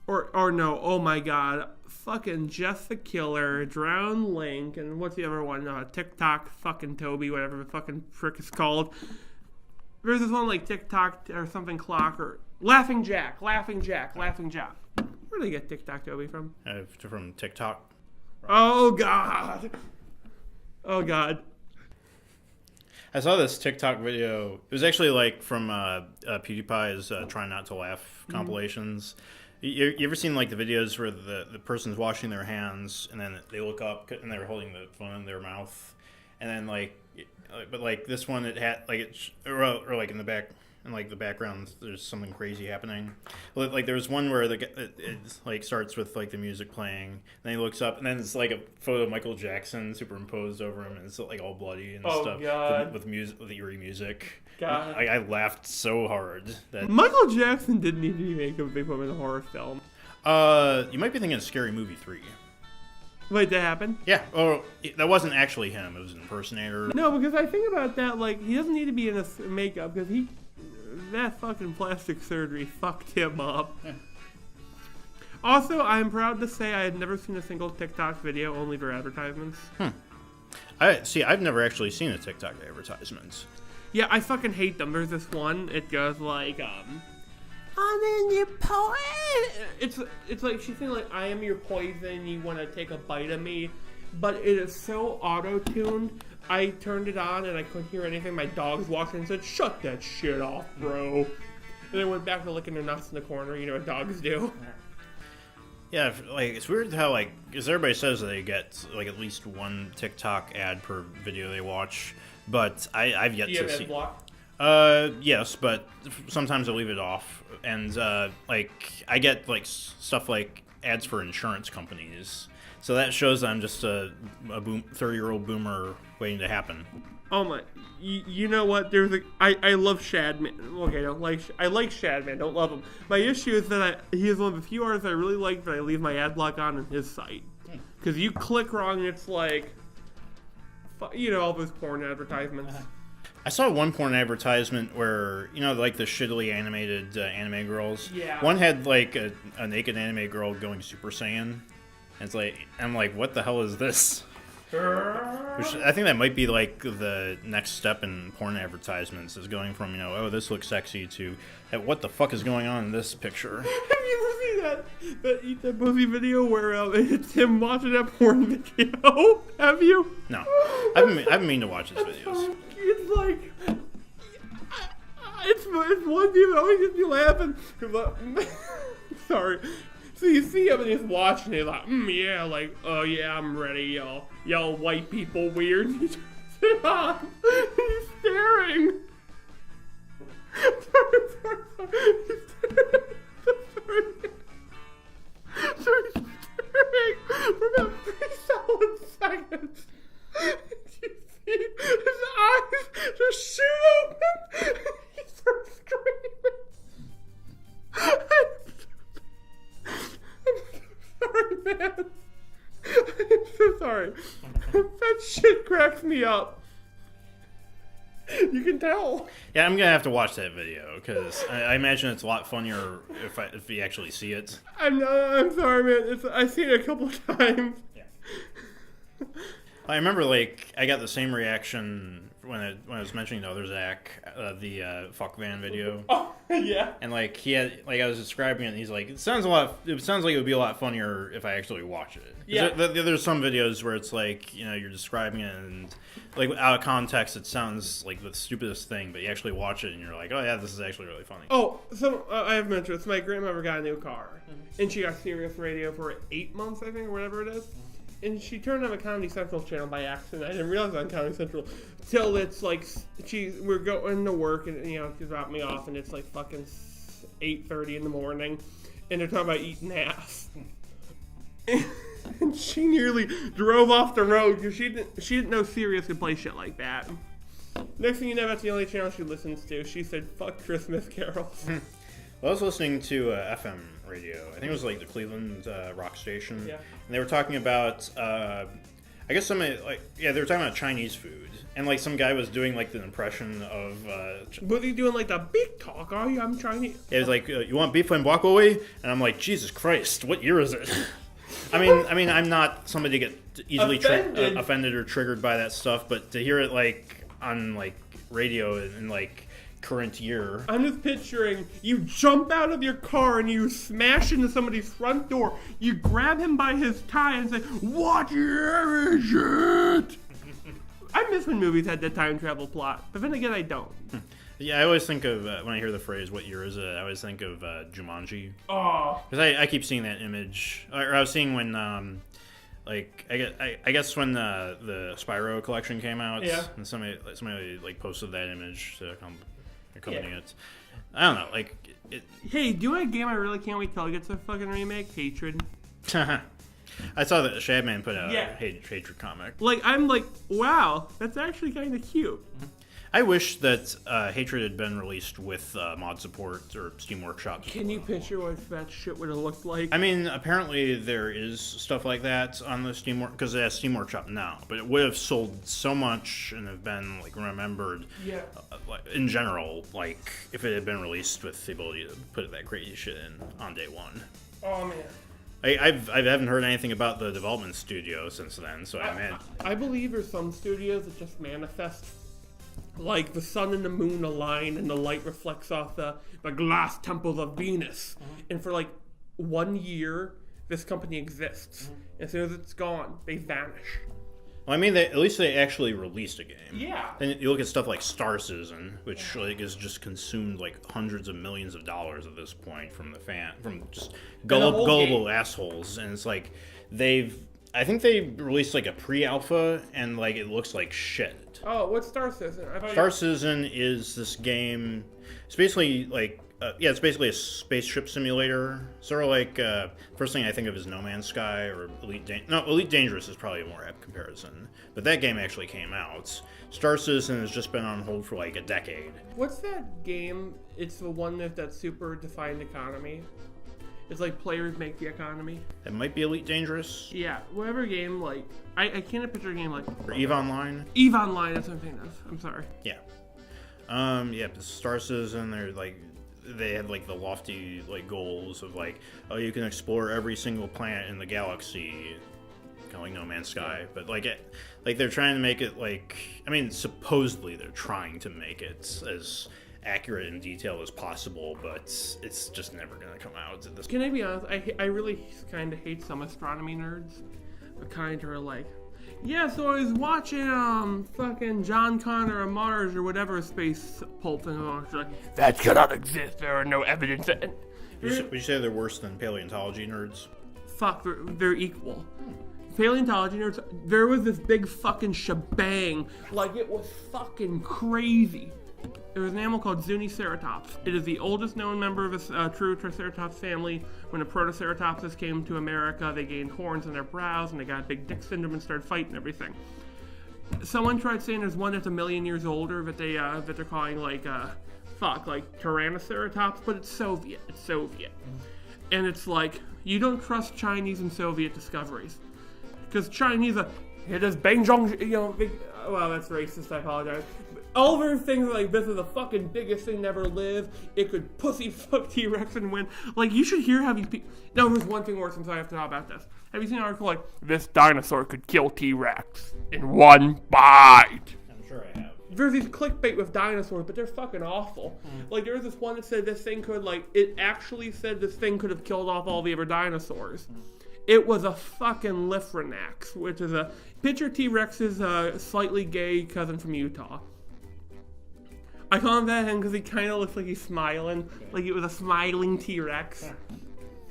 Or no, oh my god, fucking Jeff the Killer, Drown Link, and what's the other one? TikTok, fucking Toby, whatever the fucking frick is called. There's this one like TikTok or something clock or Laughing Jack. Where do they get TikTok Toby from? From TikTok. Oh god. Oh god. I saw this TikTok video. It was actually like from PewDiePie's Try Not to Laugh compilations. You ever seen like the videos where the person's washing their hands and then they look up and they're holding the phone in their mouth, and then but like this one it had like or like in the back. In like the background, there's something crazy happening. Like there was one where it like starts with like the music playing, and then he looks up, and then it's like a photo of Michael Jackson superimposed over him, and it's like all bloody and stuff. God. With eerie music. God. I laughed so hard that Michael Jackson didn't need to be making a big film in a horror film. You might be thinking of Scary Movie 3. Wait, that happened? Yeah. Oh, that wasn't actually him. It was an impersonator. No, because I think about that. Like he doesn't need to be in a makeup because that fucking plastic surgery fucked him up. Also, I'm proud to say I had never seen a single TikTok video, only for advertisements. I've never actually seen a TikTok advertisement. Yeah, I fucking hate them. There's this one. It goes like, I'm in your poison. It's like she's saying like, I am your poison. You want to take a bite of me, but it is so auto-tuned. I turned it on and I couldn't hear anything. My dogs walked in and said, "Shut that shit off, bro." And I went back to licking their nuts in the corner. You know what dogs do. Yeah, like it's weird how like because everybody says that they get like at least one TikTok ad per video they watch, but I've yet to see. Block? Yes, but sometimes I leave it off, and like I get like stuff like ads for insurance companies. So that shows that I'm just a 30-year-old boomer waiting to happen. Oh my! You know what? I love Shadman. Okay, I like Shadman. Don't love him. My issue is that he is one of the few artists I really like that I leave my ad block on his site. Because you click wrong, and it's like, all those porn advertisements. I saw one porn advertisement where, like the shittily animated anime girls. Yeah. One had like a naked anime girl going Super Saiyan. It's like, I'm like, what the hell is this? Which I think that might be like the next step in porn advertisements is going from, oh, this looks sexy to what the fuck is going on in this picture? Have you ever seen that Eat That Pussy video where it's him watching that porn video? Have you? No. I've been meaning to watch his videos. It's like, it's one thing that always gets me laughing. Sorry. So you see him and he's watching it like, yeah, like, oh yeah, I'm ready, y'all white people weird. He turns it on. He's staring. Sorry. So he's staring for about 3 solid seconds. You see his eyes just shoot open. He starts screaming. Sorry, man. I'm so sorry. That shit cracks me up. You can tell. Yeah, I'm gonna have to watch that video because I imagine it's a lot funnier if you actually see it. I'm sorry, man. I've seen it a couple of times. Yeah. I remember, like, I got the same reaction when I was mentioning the other Zach, the fuck van video. Oh, yeah. And like he had, like I was describing it, and he's like, it sounds like it would be a lot funnier if I actually watch it. Yeah. There's some videos where it's like, you're describing it and like out of context it sounds like the stupidest thing, but you actually watch it and you're like, oh yeah, this is actually really funny. Oh, so I have mentioned this. My grandmother got a new car, and she got Sirius Radio for 8 months, I think, or whatever it is. And she turned on a Comedy Central channel by accident. I didn't realize it was on Comedy Central till it's like we're going to work and she dropped me off and it's like fucking 8:30 in the morning, and they're talking about eating ass. And she nearly drove off the road because she didn't know Sirius could play shit like that. Next thing you know, that's the only channel she listens to. She said, "Fuck Christmas carols." Well, I was listening to FM radio. I think it was like the Cleveland rock station. Yeah. And they were talking about, I I guess somebody they were talking about Chinese food, and like some guy was doing like the impression of. Was he doing like the big talk? Oh yeah, I'm Chinese. It was like, you want beef and guacamole, and I'm like, Jesus Christ, what year is it? I mean, I'm not somebody to get easily offended or triggered by that stuff, but to hear it like on like radio in like current year. I'm just picturing you jump out of your car and you smash into somebody's front door. You grab him by his tie and say, "What year is it?" I miss when movies had that time travel plot, but then again, I don't. Yeah, I always think of, when I hear the phrase, what year is it, I always think of Jumanji. Oh. Because I keep seeing that image. Or I was seeing when, I guess when the Spyro collection came out, and somebody like posted that image to accompany it. I don't know, like... Hey, do you want a game I really can't wait till it gets a fucking remake? Hatred. I saw that Shadman put out a Hatred comic. Like, I'm like, wow, that's actually kind of cute. I wish that Hatred had been released with mod support or Steam Workshop. Can you picture what that shit would have looked like? I mean, apparently there is stuff like that on the Steam Workshop, because it has Steam Workshop now, but it would have sold so much and have been like remembered. Yeah. In general, like if it had been released with the ability to put that crazy shit in on day one. Oh man. I haven't heard anything about the development studio since then, so I believe there's some studios that just manifest. Like the sun and the moon align and the light reflects off the glass temples of Venus. And for like 1 year, this company exists. As soon as it's gone, they vanish. Well, I mean, at least they actually released a game. Yeah. Then you look at stuff like Star Citizen, which like is just consumed like hundreds of millions of dollars at this point from just gullible assholes, and it's like I think they released like a pre-alpha, and like it looks like shit. Oh, what's Star Citizen? Star Citizen is this game. It's basically like it's basically a spaceship simulator. Sort of like first thing I think of is No Man's Sky or Elite Dangerous is probably a more apt comparison. But that game actually came out. Star Citizen has just been on hold for like a decade. What's that game? It's the one with that super defined economy. It's like players make the economy. It might be Elite Dangerous. Yeah, whatever game, like... I can't picture a game like... Or EVE Online. EVE Online is something else. I'm sorry. Yeah. The Star Citizen, they had like the lofty like goals of like, oh, you can explore every single planet in the galaxy, kind of like No Man's Sky. But like they're trying to make it like... I mean, supposedly they're trying to make it as... accurate and detailed as possible, but it's just never gonna come out at this point. Can I be honest? I really kind of hate some astronomy nerds. The kind who are like, yeah, so I was watching fucking John Connor on Mars or whatever space pulp, and like, that cannot exist. There are no evidence. Would you say they're worse than paleontology nerds? Fuck, they're equal. Paleontology nerds. There was this big fucking shebang, like it was fucking crazy. There was an animal called Zuniceratops. It is the oldest known member of a true Triceratops family. When the Protoceratopses came to America, they gained horns in their brows, and they got big dick syndrome and started fighting everything. Someone tried saying there's one that's 1 million years older that they're calling like Tyrannoceratops, but it's Soviet. It's Soviet, and it's like you don't trust Chinese and Soviet discoveries because Chinese it is Beijing, well, that's racist. I apologize. All their things are like, this is the fucking biggest thing to ever live. It could pussy fuck T-Rex and win. Like, you should hear how these people... No, there's one thing worse, I'm sorry I have to talk about this. Have you seen an article like, this dinosaur could kill T-Rex in one bite? I'm sure I have. There's these clickbait with dinosaurs, but they're fucking awful. Like, there was this one that said this thing could, like, it actually said this thing could have killed off all the other dinosaurs. It was a fucking Lifranax, which is a... Picture T-Rex's slightly gay cousin from Utah. I call him that because he kind of looks like he's smiling, like it was a smiling T-Rex.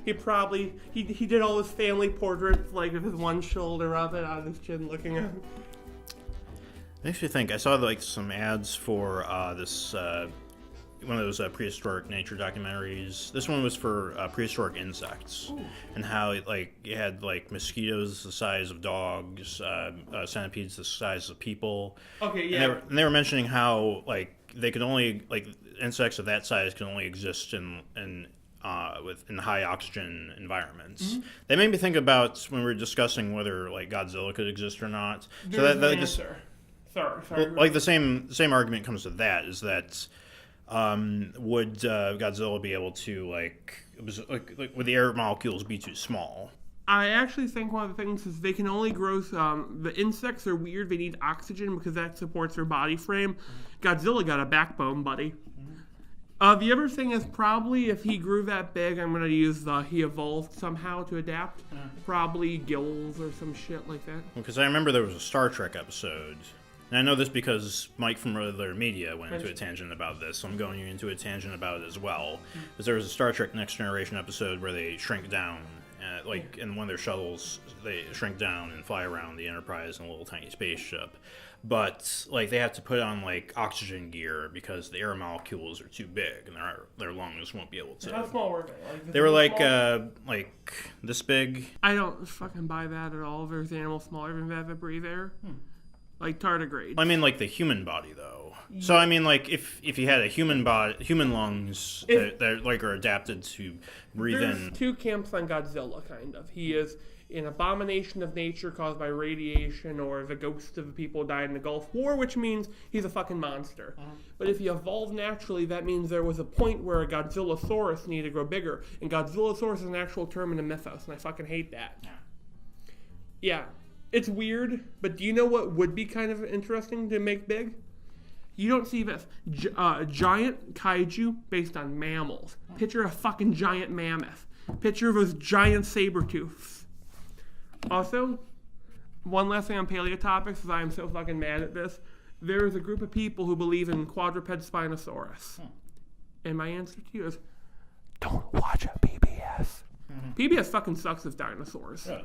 He probably, he did all his family portraits, like with his one shoulder up and on his chin looking at him. Makes me think, I saw like some ads for this, one of those prehistoric nature documentaries. This one was for prehistoric insects. Ooh. And how it had like mosquitoes the size of dogs, centipedes the size of people. Okay, yeah. And they were mentioning how like they could only, like insects of that size can only exist in in high oxygen environments. They made me think about when we were discussing whether like Godzilla could exist or not. There's so that an just answer. Sorry. well, like the same argument comes to that is that would Godzilla be able to like would the air molecules be too small? I actually think one of the things is they can only grow. The insects are weird. They need oxygen because that supports their body frame. Godzilla got a backbone, buddy. The other thing is probably if he grew that big, I'm going to use he evolved somehow to adapt. Probably gills or some shit like that. Because I remember there was a Star Trek episode. And I know this because Mike from Other Media went into a tangent about this, so I'm going into a tangent about it as well. Because there was a Star Trek Next Generation episode where they shrink down, in one of their shuttles, they shrink down and fly around the Enterprise in a little tiny spaceship. But they have to put on oxygen gear because the air molecules are too big and their lungs won't be able to. How small were they? They were this big. I don't fucking buy that at all. There's animals smaller than that breathe air. Like tardigrades. I mean, the human body, though. So, I mean, if you had a human human lungs that are adapted to breathe in. There's two camps on Godzilla, kind of. He is an abomination of nature caused by radiation or the ghosts of the people died in the Gulf War, which means he's a fucking monster. But if he evolved naturally, that means there was a point where a Godzillasaurus needed to grow bigger. And Godzillasaurus is an actual term in the mythos, and I fucking hate that. Yeah. It's weird, but do you know what would be kind of interesting to make big? You don't see this. Giant kaiju based on mammals. Picture a fucking giant mammoth. Picture those giant saber-tooths. Also, one last thing on paleo topics, because I am so fucking mad at this. There is a group of people who believe in quadruped Spinosaurus. And my answer to you is, don't watch a PBS. PBS fucking sucks as dinosaurs. Yeah.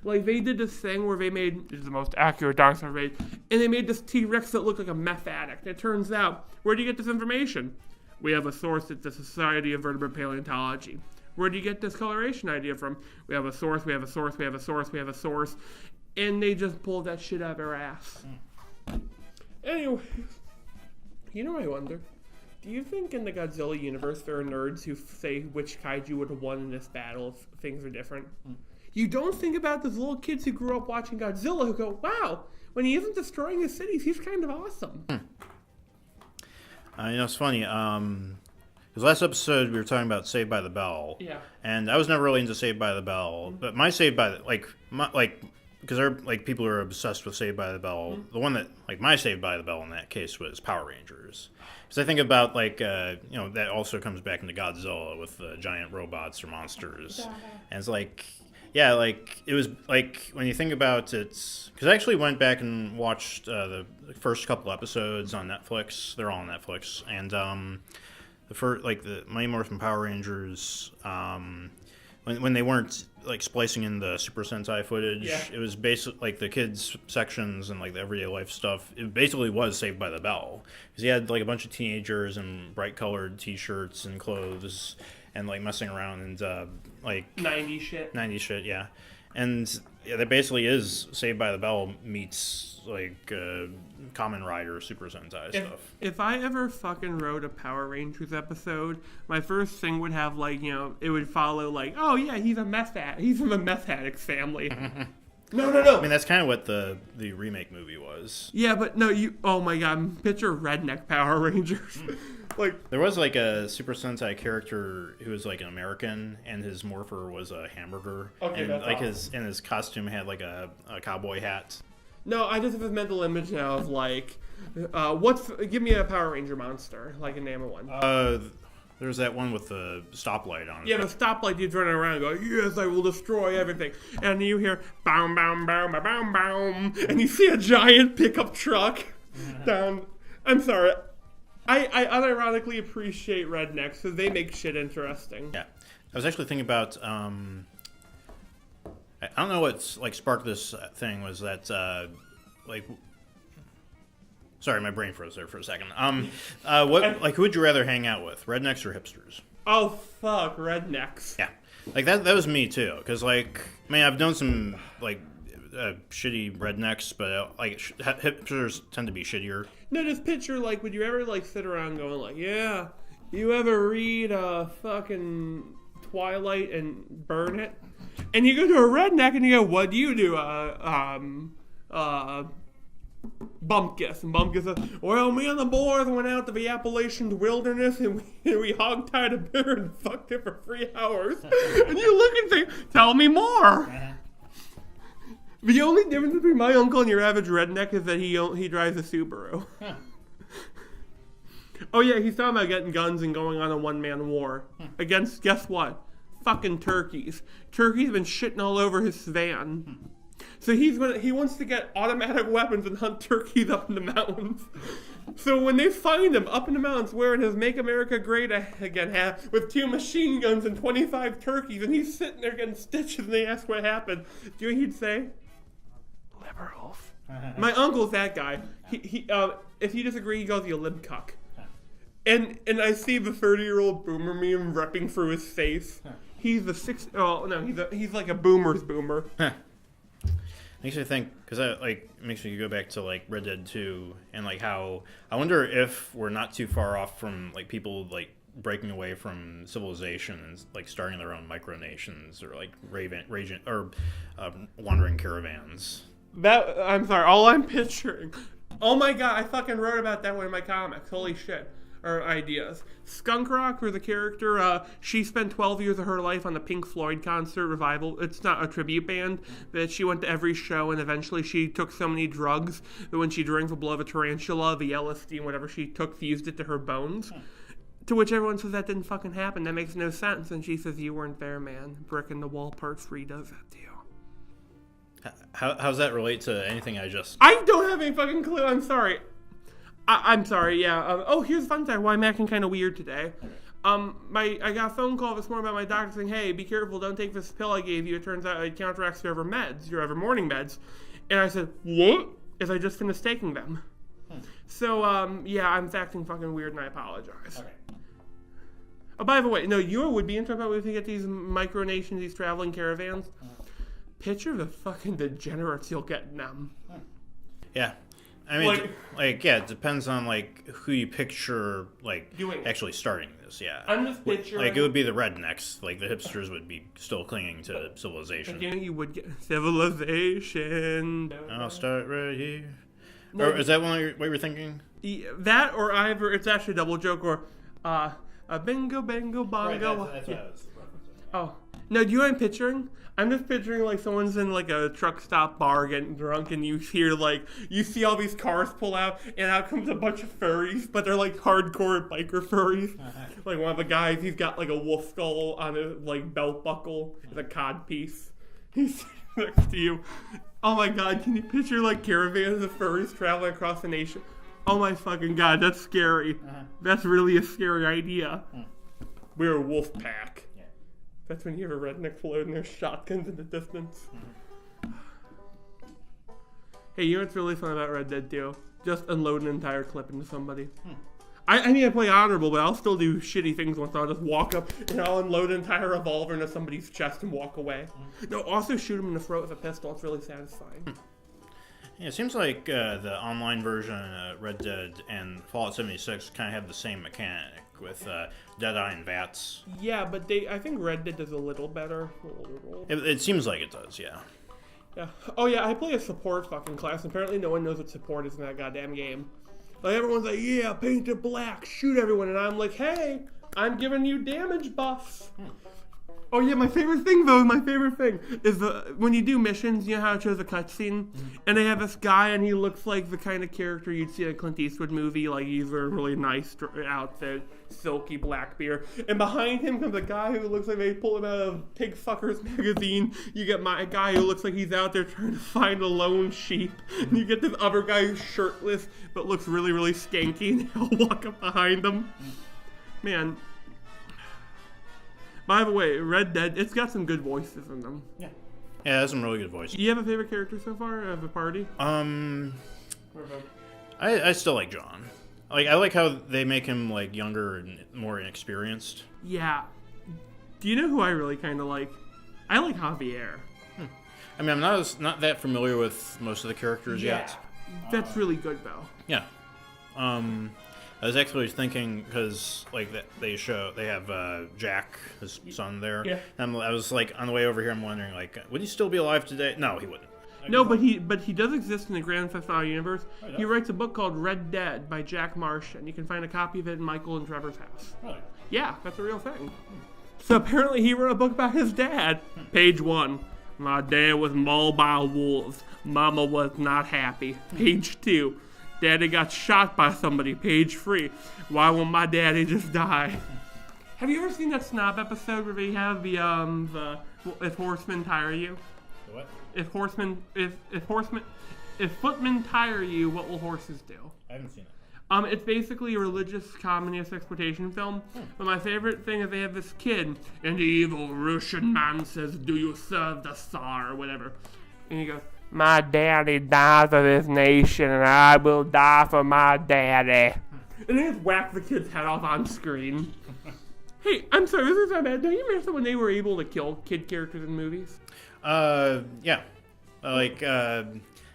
They did this thing where they made, this is the most accurate dinosaur made, and they made this T-Rex that looked like a meth addict. It turns out, where do you get this information? We have a source at the Society of Vertebrate Paleontology. Where do you get this coloration idea from? We have a source, we have a source, we have a source, we have a source. And they just pulled that shit out of their ass. Anyway, I wonder. Do you think in the Godzilla universe there are nerds who say which kaiju would have won in this battle if things are different? You don't think about those little kids who grew up watching Godzilla who go, wow, when he isn't destroying his cities, he's kind of awesome. It's funny. Because last episode we were talking about Saved by the Bell. Yeah. And I was never really into Saved by the Bell. But my Saved by the... because there are people who are obsessed with Saved by the Bell. The one that... my Saved by the Bell in that case was Power Rangers. Because I think about, that also comes back into Godzilla with the giant robots or monsters. And it's it was when you think about it, because I actually went back and watched the first couple episodes on Netflix. They're all on Netflix, and the first the Mighty Morphin Power Rangers, when they weren't splicing in the Super Sentai footage, it was basically the kids sections and the everyday life stuff. It basically was Saved by the Bell because you had a bunch of teenagers in bright colored T-shirts and clothes. And messing around and 90s shit. 90s shit, yeah. And that basically is Saved by the Bell meets Kamen Rider Super Sentai stuff. If I ever fucking wrote a Power Rangers episode, my first thing would have it would follow oh yeah, he's from a meth addict family. No. I mean, that's kind of what the remake movie was. Yeah, but no, oh my god, picture redneck Power Rangers. There was a Super Sentai character who was an American, and his morpher was a hamburger. Okay, and that's awesome. his costume had a cowboy hat. No, I just have a mental image now of give me a Power Ranger monster, a name of one. There's that one with the stoplight on it. Yeah, the stoplight dude's running around and going, yes, I will destroy everything. And you hear, boom, boom, boom, boom, boom, and you see a giant pickup truck down. I'm sorry. I unironically appreciate rednecks because they make shit interesting. Yeah. I was actually thinking about, I don't know what sparked this thing was that, sorry, my brain froze there for a second. Who would you rather hang out with, rednecks or hipsters? Oh, fuck, rednecks. Yeah. That was me too, because I've known some, shitty rednecks, but hipsters tend to be shittier. No, just picture would you ever sit around going yeah, you ever read fucking Twilight and burn it. And you go to a redneck and you go, what do you do? Bumpkiss. And Bumpkiss says, well, me and the boys went out to the Appalachian wilderness and we hog-tied a bear and fucked it for 3 hours. And you look and say, tell me more. The only difference between my uncle and your average redneck is that he drives a Subaru. Oh yeah, he's talking about getting guns and going on a one-man war. Against, guess what? Fucking turkeys. Turkey's been shitting all over his van. So he wants to get automatic weapons and hunt turkeys up in the mountains. So when they find him up in the mountains wearing his Make America Great Again hat with 2 machine guns and 25 turkeys, and he's sitting there getting stitches, and they ask what happened, do you know what he'd say? Liberals. My uncle's that guy. He if you disagree, he goes, you lib cuck. And I see the 30-year-old boomer meme repping through his face. He's he's like a boomer's boomer. Makes me think, because it makes me go back to like Red Dead 2 and like how I wonder if we're not too far off from like people like breaking away from civilization and like starting their own micronations or like wandering caravans. That I'm sorry, all I'm picturing. Oh my god, I fucking wrote about that one in my comics. Holy shit. Or ideas. Skunk Rock, or the character, she spent 12 years of her life on the Pink Floyd concert revival. It's not a tribute band, but she went to every show, and eventually she took so many drugs that when she drank the blood of a tarantula, the LSD and whatever she took fused it to her bones. To which everyone says that didn't fucking happen. That makes no sense. And she says, you weren't there, man. Brick in the wall part 3 does that to you. How's that relate to anything I just... I don't have any fucking clue. I'm sorry. I'm sorry, yeah. Here's the fun fact why I'm acting kind of weird today. I got a phone call this morning about my doctor saying, hey, be careful, don't take this pill I gave you. It turns out it counteracts your other morning meds. And I said, what? As I just finished taking them. So, yeah, I'm acting fucking weird and I apologize. Okay. Oh, by the way, no, you would be interested about if you get these micronations, these traveling caravans. Picture the fucking degenerates you'll get in them. Yeah. I mean, it depends on, like, who you picture, like, actually starting this, yeah. I'm just picturing... Like, it would be the rednecks. Like, the hipsters would be still clinging to civilization. Again, you would get civilization. I'll start right here. No, or is that what you were thinking? That, or either, it's actually a double joke, or, a bingo, bango, bongo. Right, that's what I was referencing. Oh. No, do you know what I'm picturing? I'm just picturing, like, someone's in, like, a truck stop bar getting drunk, and you hear, like, you see all these cars pull out, and out comes a bunch of furries, but they're, like, hardcore biker furries. Like, one of the guys, he's got, like, a wolf skull on his, like, belt buckle with a cod piece. He's next to you. Oh, my God, can you picture, like, caravans of furries traveling across the nation? Oh, my fucking God, that's scary. That's really a scary idea. We're a wolf pack. That's when you have a redneck floating their shotguns in the distance. Hey, you know what's really fun about Red Dead 2? Just unload an entire clip into somebody. I mean, I play honorable, but I'll still do shitty things once. I'll just walk up and I'll unload an entire revolver into somebody's chest and walk away. No, also shoot them in the throat with a pistol. It's really satisfying. Yeah, it seems like the online version of Red Dead and Fallout 76 kind of have the same mechanic with Deadeye and VATS. Yeah, but I think Red Dead does a little better. It seems like it does, yeah. Yeah. Oh yeah, I play a support fucking class. Apparently no one knows what support is in that goddamn game. Like everyone's like, yeah, paint it black, shoot everyone, and I'm like, hey, I'm giving you damage buffs. Oh yeah, my favorite thing is when you do missions, you know how it shows a cutscene, and they have this guy, and he looks like the kind of character you'd see in a Clint Eastwood movie, like he's wearing a really nice outfit, silky black beard, and behind him comes a guy who looks like they pulled him out of Pig Fuckers magazine. You get my guy who looks like he's out there trying to find a lone sheep, and you get this other guy who's shirtless, but looks really, really skanky, and he'll walk up behind them. Man. By the way, Red Dead, it's got some good voices in them. Yeah. Yeah, it has some really good voices. Do you have a favorite character so far of the party? I still like John. Like, I like how they make him, like, younger and more inexperienced. Yeah. Do you know who I really kind of like? I like Javier. I mean, I'm not that familiar with most of the characters yet. That's really good, though. Yeah. I was actually thinking because like they have Jack, his son there. Yeah. And I was like on the way over here. I'm wondering like, would he still be alive today? No, he wouldn't. No, but he does exist in the Grand Theft Auto universe. Oh, yeah? He writes a book called Red Dead by Jack Marsh, and you can find a copy of it in Michael and Trevor's house. Really? Yeah, that's a real thing. So apparently he wrote a book about his dad. Page 1. My dad was mauled by wolves. Mama was not happy. Page 2. Daddy got shot by somebody. Page 3. Why won't my daddy just die? Have you ever seen that Snob episode where they have the If Horsemen Tire You? The what? If footmen tire you, what will horses do? I haven't seen it. It's basically a religious communist exploitation film. But my favorite thing is they have this kid, and the evil Russian man says, "Do you serve the Tsar?" or whatever. And he goes, "My daddy died for this nation, and I will die for my daddy." And they just whack the kid's head off on screen. Hey, I'm sorry, this is not bad. Don't you miss when they were able to kill kid characters in movies? Yeah.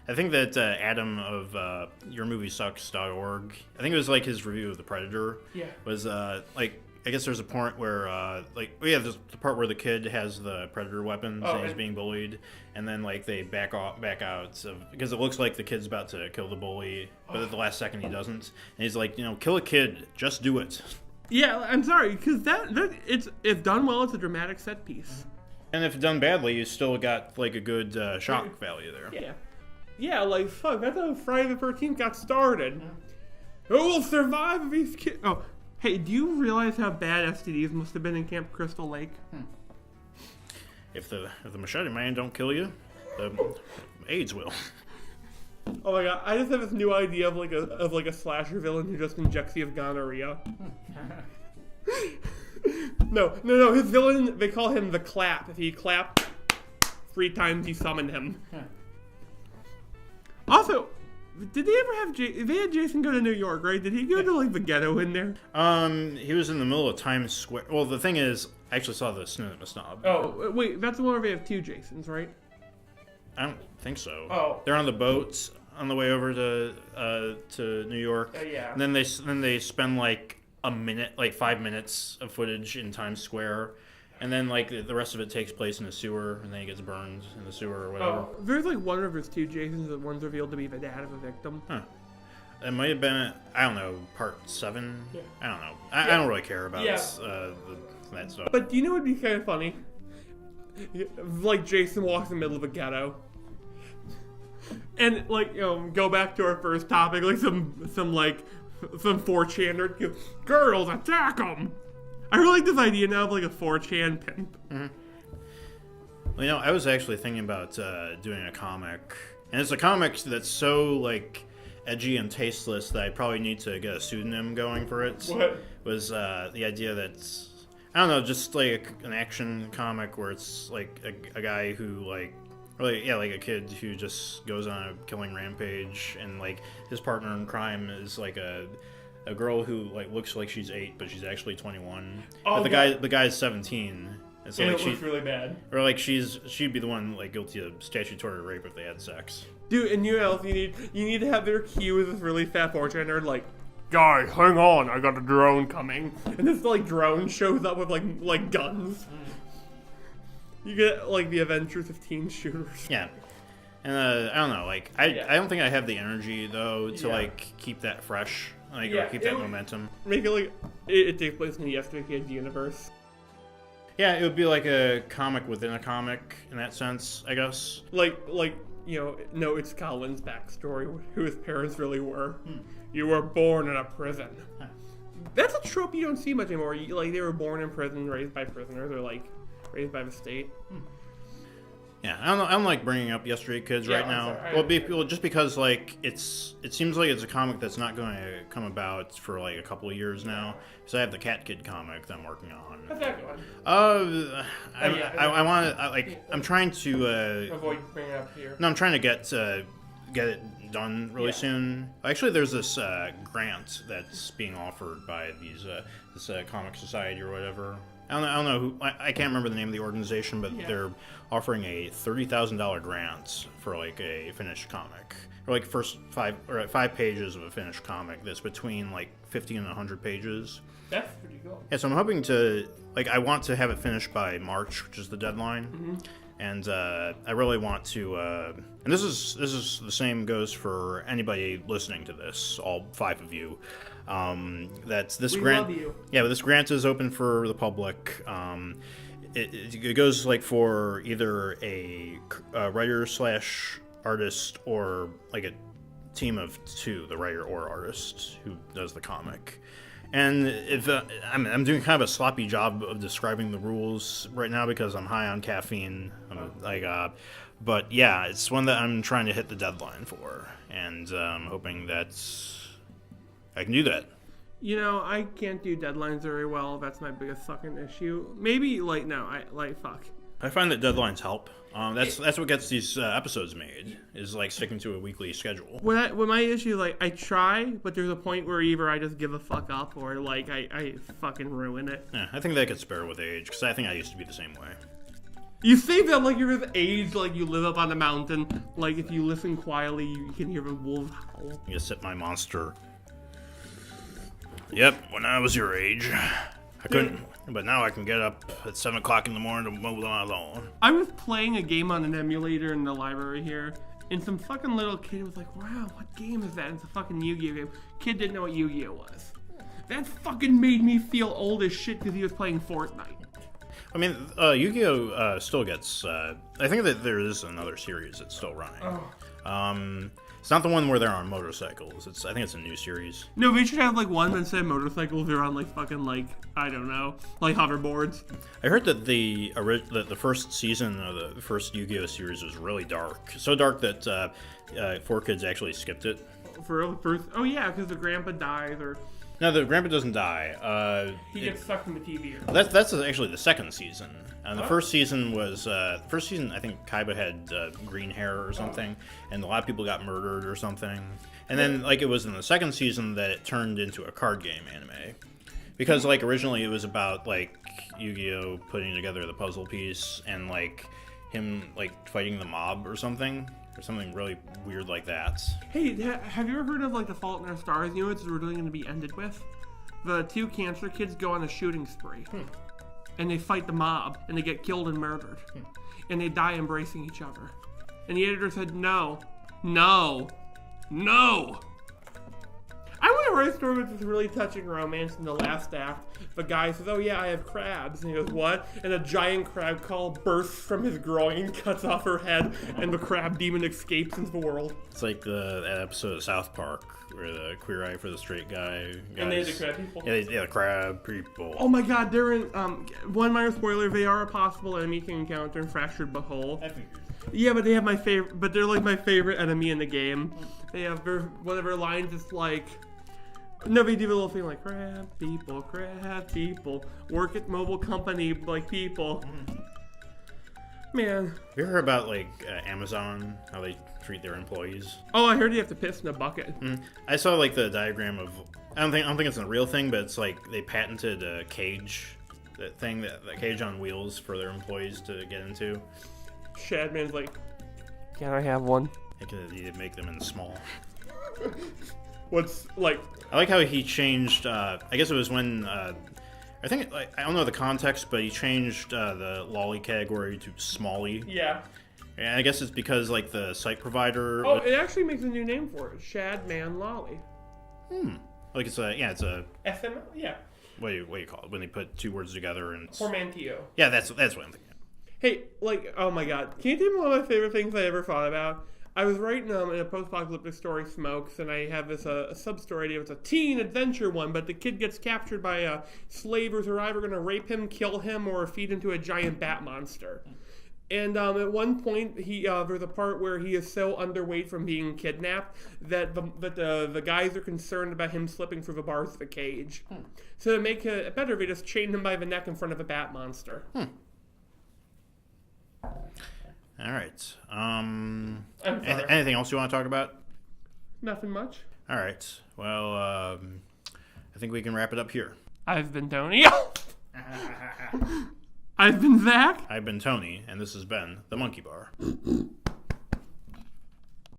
I think that Adam of YourMovieSucks.org, I think it was like his review of The Predator. Yeah. Was like, I guess there's a point where there's the part where the kid has the Predator weapons and he's being bullied, and then like they back out because it looks like the kid's about to kill the bully, but at the last second he doesn't, and he's like, kill a kid, just do it. Yeah, I'm sorry, because if done well, it's a dramatic set piece. And if done badly, you still got like a good shock value there. Yeah. Yeah, like, fuck, that's how Friday the 13th got started. Who will survive if these kids... Oh, hey, do you realize how bad STDs must have been in Camp Crystal Lake? If the machete man don't kill you, the AIDS will. Oh my god, I just have this new idea of like a slasher villain who just injects you with gonorrhea. No, his villain, they call him the Clap. If he clapped 3 times, you summon him. Also, did they ever have they had Jason go to New York, right? Did he go to like the ghetto in there? He was in the middle of Times Square. Well, the thing is, I actually saw the Snooze Snob. Oh, wait, that's the one where they have 2 Jasons, right? I don't think so. Oh. They're on the boats on the way over to New York. Yeah. And then they spend like a minute, like 5 minutes of footage in Times Square. And then, like, the rest of it takes place in a sewer, and then he gets burned in the sewer or whatever. Oh, there's, like, one of his 2 Jasons that one's revealed to be the dad of a victim. Huh. It might have been, I don't know, part 7? Yeah. I don't know. I don't really care about that stuff. But do you know what would be kind of funny? Like, Jason walks in the middle of a ghetto. And, like, go back to our first topic, like, some 4chaner, girls, attack them! I really like this idea now of like a 4chan pimp. Mm-hmm. Well, I was actually thinking about doing a comic, and it's a comic that's so like edgy and tasteless that I probably need to get a pseudonym going for it. What? Was the idea that I don't know, just like an action comic where it's like a guy who like a kid who just goes on a killing rampage, and like his partner in crime is like a girl who like looks like she's 8, but she's actually 21. Oh, but the guy's 17. And so and like it looks really bad. Or like she'd be the one like guilty of statutory rape if they had sex. Dude, and you need to have their cue as this really fat 4chaner like, guys, hang on, I got a drone coming. And this like drone shows up with like guns. You get like the Adventures of Teen Shooters. Yeah. And I don't know, like I don't think I have the energy though to like keep that fresh. Like, or keep that momentum. Make it like it takes place in the Yesterday Kids universe. Yeah, it would be like a comic within a comic in that sense, I guess. Like no, it's Colin's backstory, who his parents really were. You were born in a prison. That's a trope you don't see much anymore. Like they were born in prison, raised by prisoners, or like raised by the state. Yeah, I don't like bringing up Yesterday Kids right now. Well, just because like it seems like it's a comic that's not going to come about for like a couple of years now. Because I have the Cat Kid comic that I'm working on. How's that going? I'm trying to avoid bringing it up here. No, I'm trying to get it done really soon. Actually, there's this grant that's being offered by this comic society or whatever. I don't know who. I can't remember the name of the organization, but they're offering a $30,000 grant for like a finished comic, or like first 5 pages of a finished comic that's between like 50 and 100 pages. That's pretty cool. Yeah, so I'm hoping to, like, I want to have it finished by March, which is the deadline. Mm-hmm. And I really want to, and this is the same goes for anybody listening to this, all 5 of you. That's this we grant. Love you. Yeah, but this grant is open for the public. It goes like for either a writer/artist or like a team of 2, the writer or artist who does the comic. And if I'm doing kind of a sloppy job of describing the rules right now because I'm high on caffeine, but yeah, it's one that I'm trying to hit the deadline for, and I'm hoping that I can do that. You know, I can't do deadlines very well. That's my biggest fucking issue. Maybe fuck. I find that deadlines help. That's what gets these episodes made, is like sticking to a weekly schedule. When my issue, like, I try, but there's a point where either I just give a fuck up or like I fucking ruin it. Yeah, I think that gets better with age, because I think I used to be the same way. You say that like you're with age, like you live up on the mountain. Like if you listen quietly, you can hear the wolves howl. You sip my monster. Yep, when I was your age, I couldn't, but now I can get up at 7 o'clock in the morning to mow my lawn. I was playing a game on an emulator in the library here, and some fucking little kid was like, wow, what game is that? It's a fucking Yu-Gi-Oh game. Kid didn't know what Yu-Gi-Oh was. That fucking made me feel old as shit because he was playing Fortnite. I mean, Yu-Gi-Oh! Still gets, I think that there is another series that's still running. Oh. It's not the one where they're on motorcycles. I think it's a new series. No, we should have like one that instead of motorcycles, they're on like fucking like, I don't know, like hoverboards. I heard that the first season of the first Yu-Gi-Oh! Series was really dark. So dark that 4Kids actually skipped it. Oh yeah, because the grandpa dies or... No, the grandpa doesn't die. He gets stuck in the TV. That's actually the second season. And the first season was I think Kaiba had green hair or something, and a lot of people got murdered or something. And then like it was in the second season that it turned into a card game anime, because like originally it was about like Yu-Gi-Oh! Putting together the puzzle piece and like him like fighting the mob or something really weird like that. Hey, have you ever heard of like The Fault in Our Stars? You know what it's really going to be ended with? The 2 cancer kids go on a shooting spree. And they fight the mob, and they get killed and murdered. And they die embracing each other. And the editor said, no. I want to write a story with this really touching romance in the last act. The guy says, oh yeah, I have crabs. And he goes, what? And a giant crab claw bursts from his groin, cuts off her head, and the crab demon escapes into the world. It's like that episode of South Park where the queer eye for the straight guy guys, and they had the crab people. Yeah, the crab people. Oh my god, they're in, one minor spoiler, they are a possible enemy you can encounter in Fractured Behold. I figured. Yeah, but they have they're like my favorite enemy in the game. They have one of their lines is like, no, they do a little thing like, crab people, work at mobile company like people. Man. Have you heard about like Amazon, how they treat their employees? Oh, I heard you have to piss in a bucket. I saw like the diagram of, I don't think it's a real thing, but it's like they patented a cage, that cage on wheels for their employees to get into. Shadman's like, can I have one? They could make them in small. What's like? I like how he changed. I guess it was when I think I don't know the context, but he changed the lolly category to smally. Yeah. And I guess it's because like the site provider. Oh, it actually makes a new name for it. Shadman Lolly. Like it's a FM. Yeah. What do you call it when they put 2 words together and? Portmanteau. Yeah, that's what I'm thinking. Hey, like, oh my god, can you tell me one of my favorite things I ever thought about? I was writing in a post-apocalyptic story, Smokes, and I have this a sub-story idea. It's a teen adventure one, but the kid gets captured by a slavers who are either going to rape him, kill him, or feed him to a giant bat monster. And at one point, there's a part where he is so underweight from being kidnapped that the guys are concerned about him slipping through the bars of the cage. So to make it better, they just chain him by the neck in front of a bat monster. All right. Anything else you want to talk about? Nothing much. All right. Well, I think we can wrap it up here. I've been Tony. I've been Zach. I've been Tony, and this has been the Monkey Bar.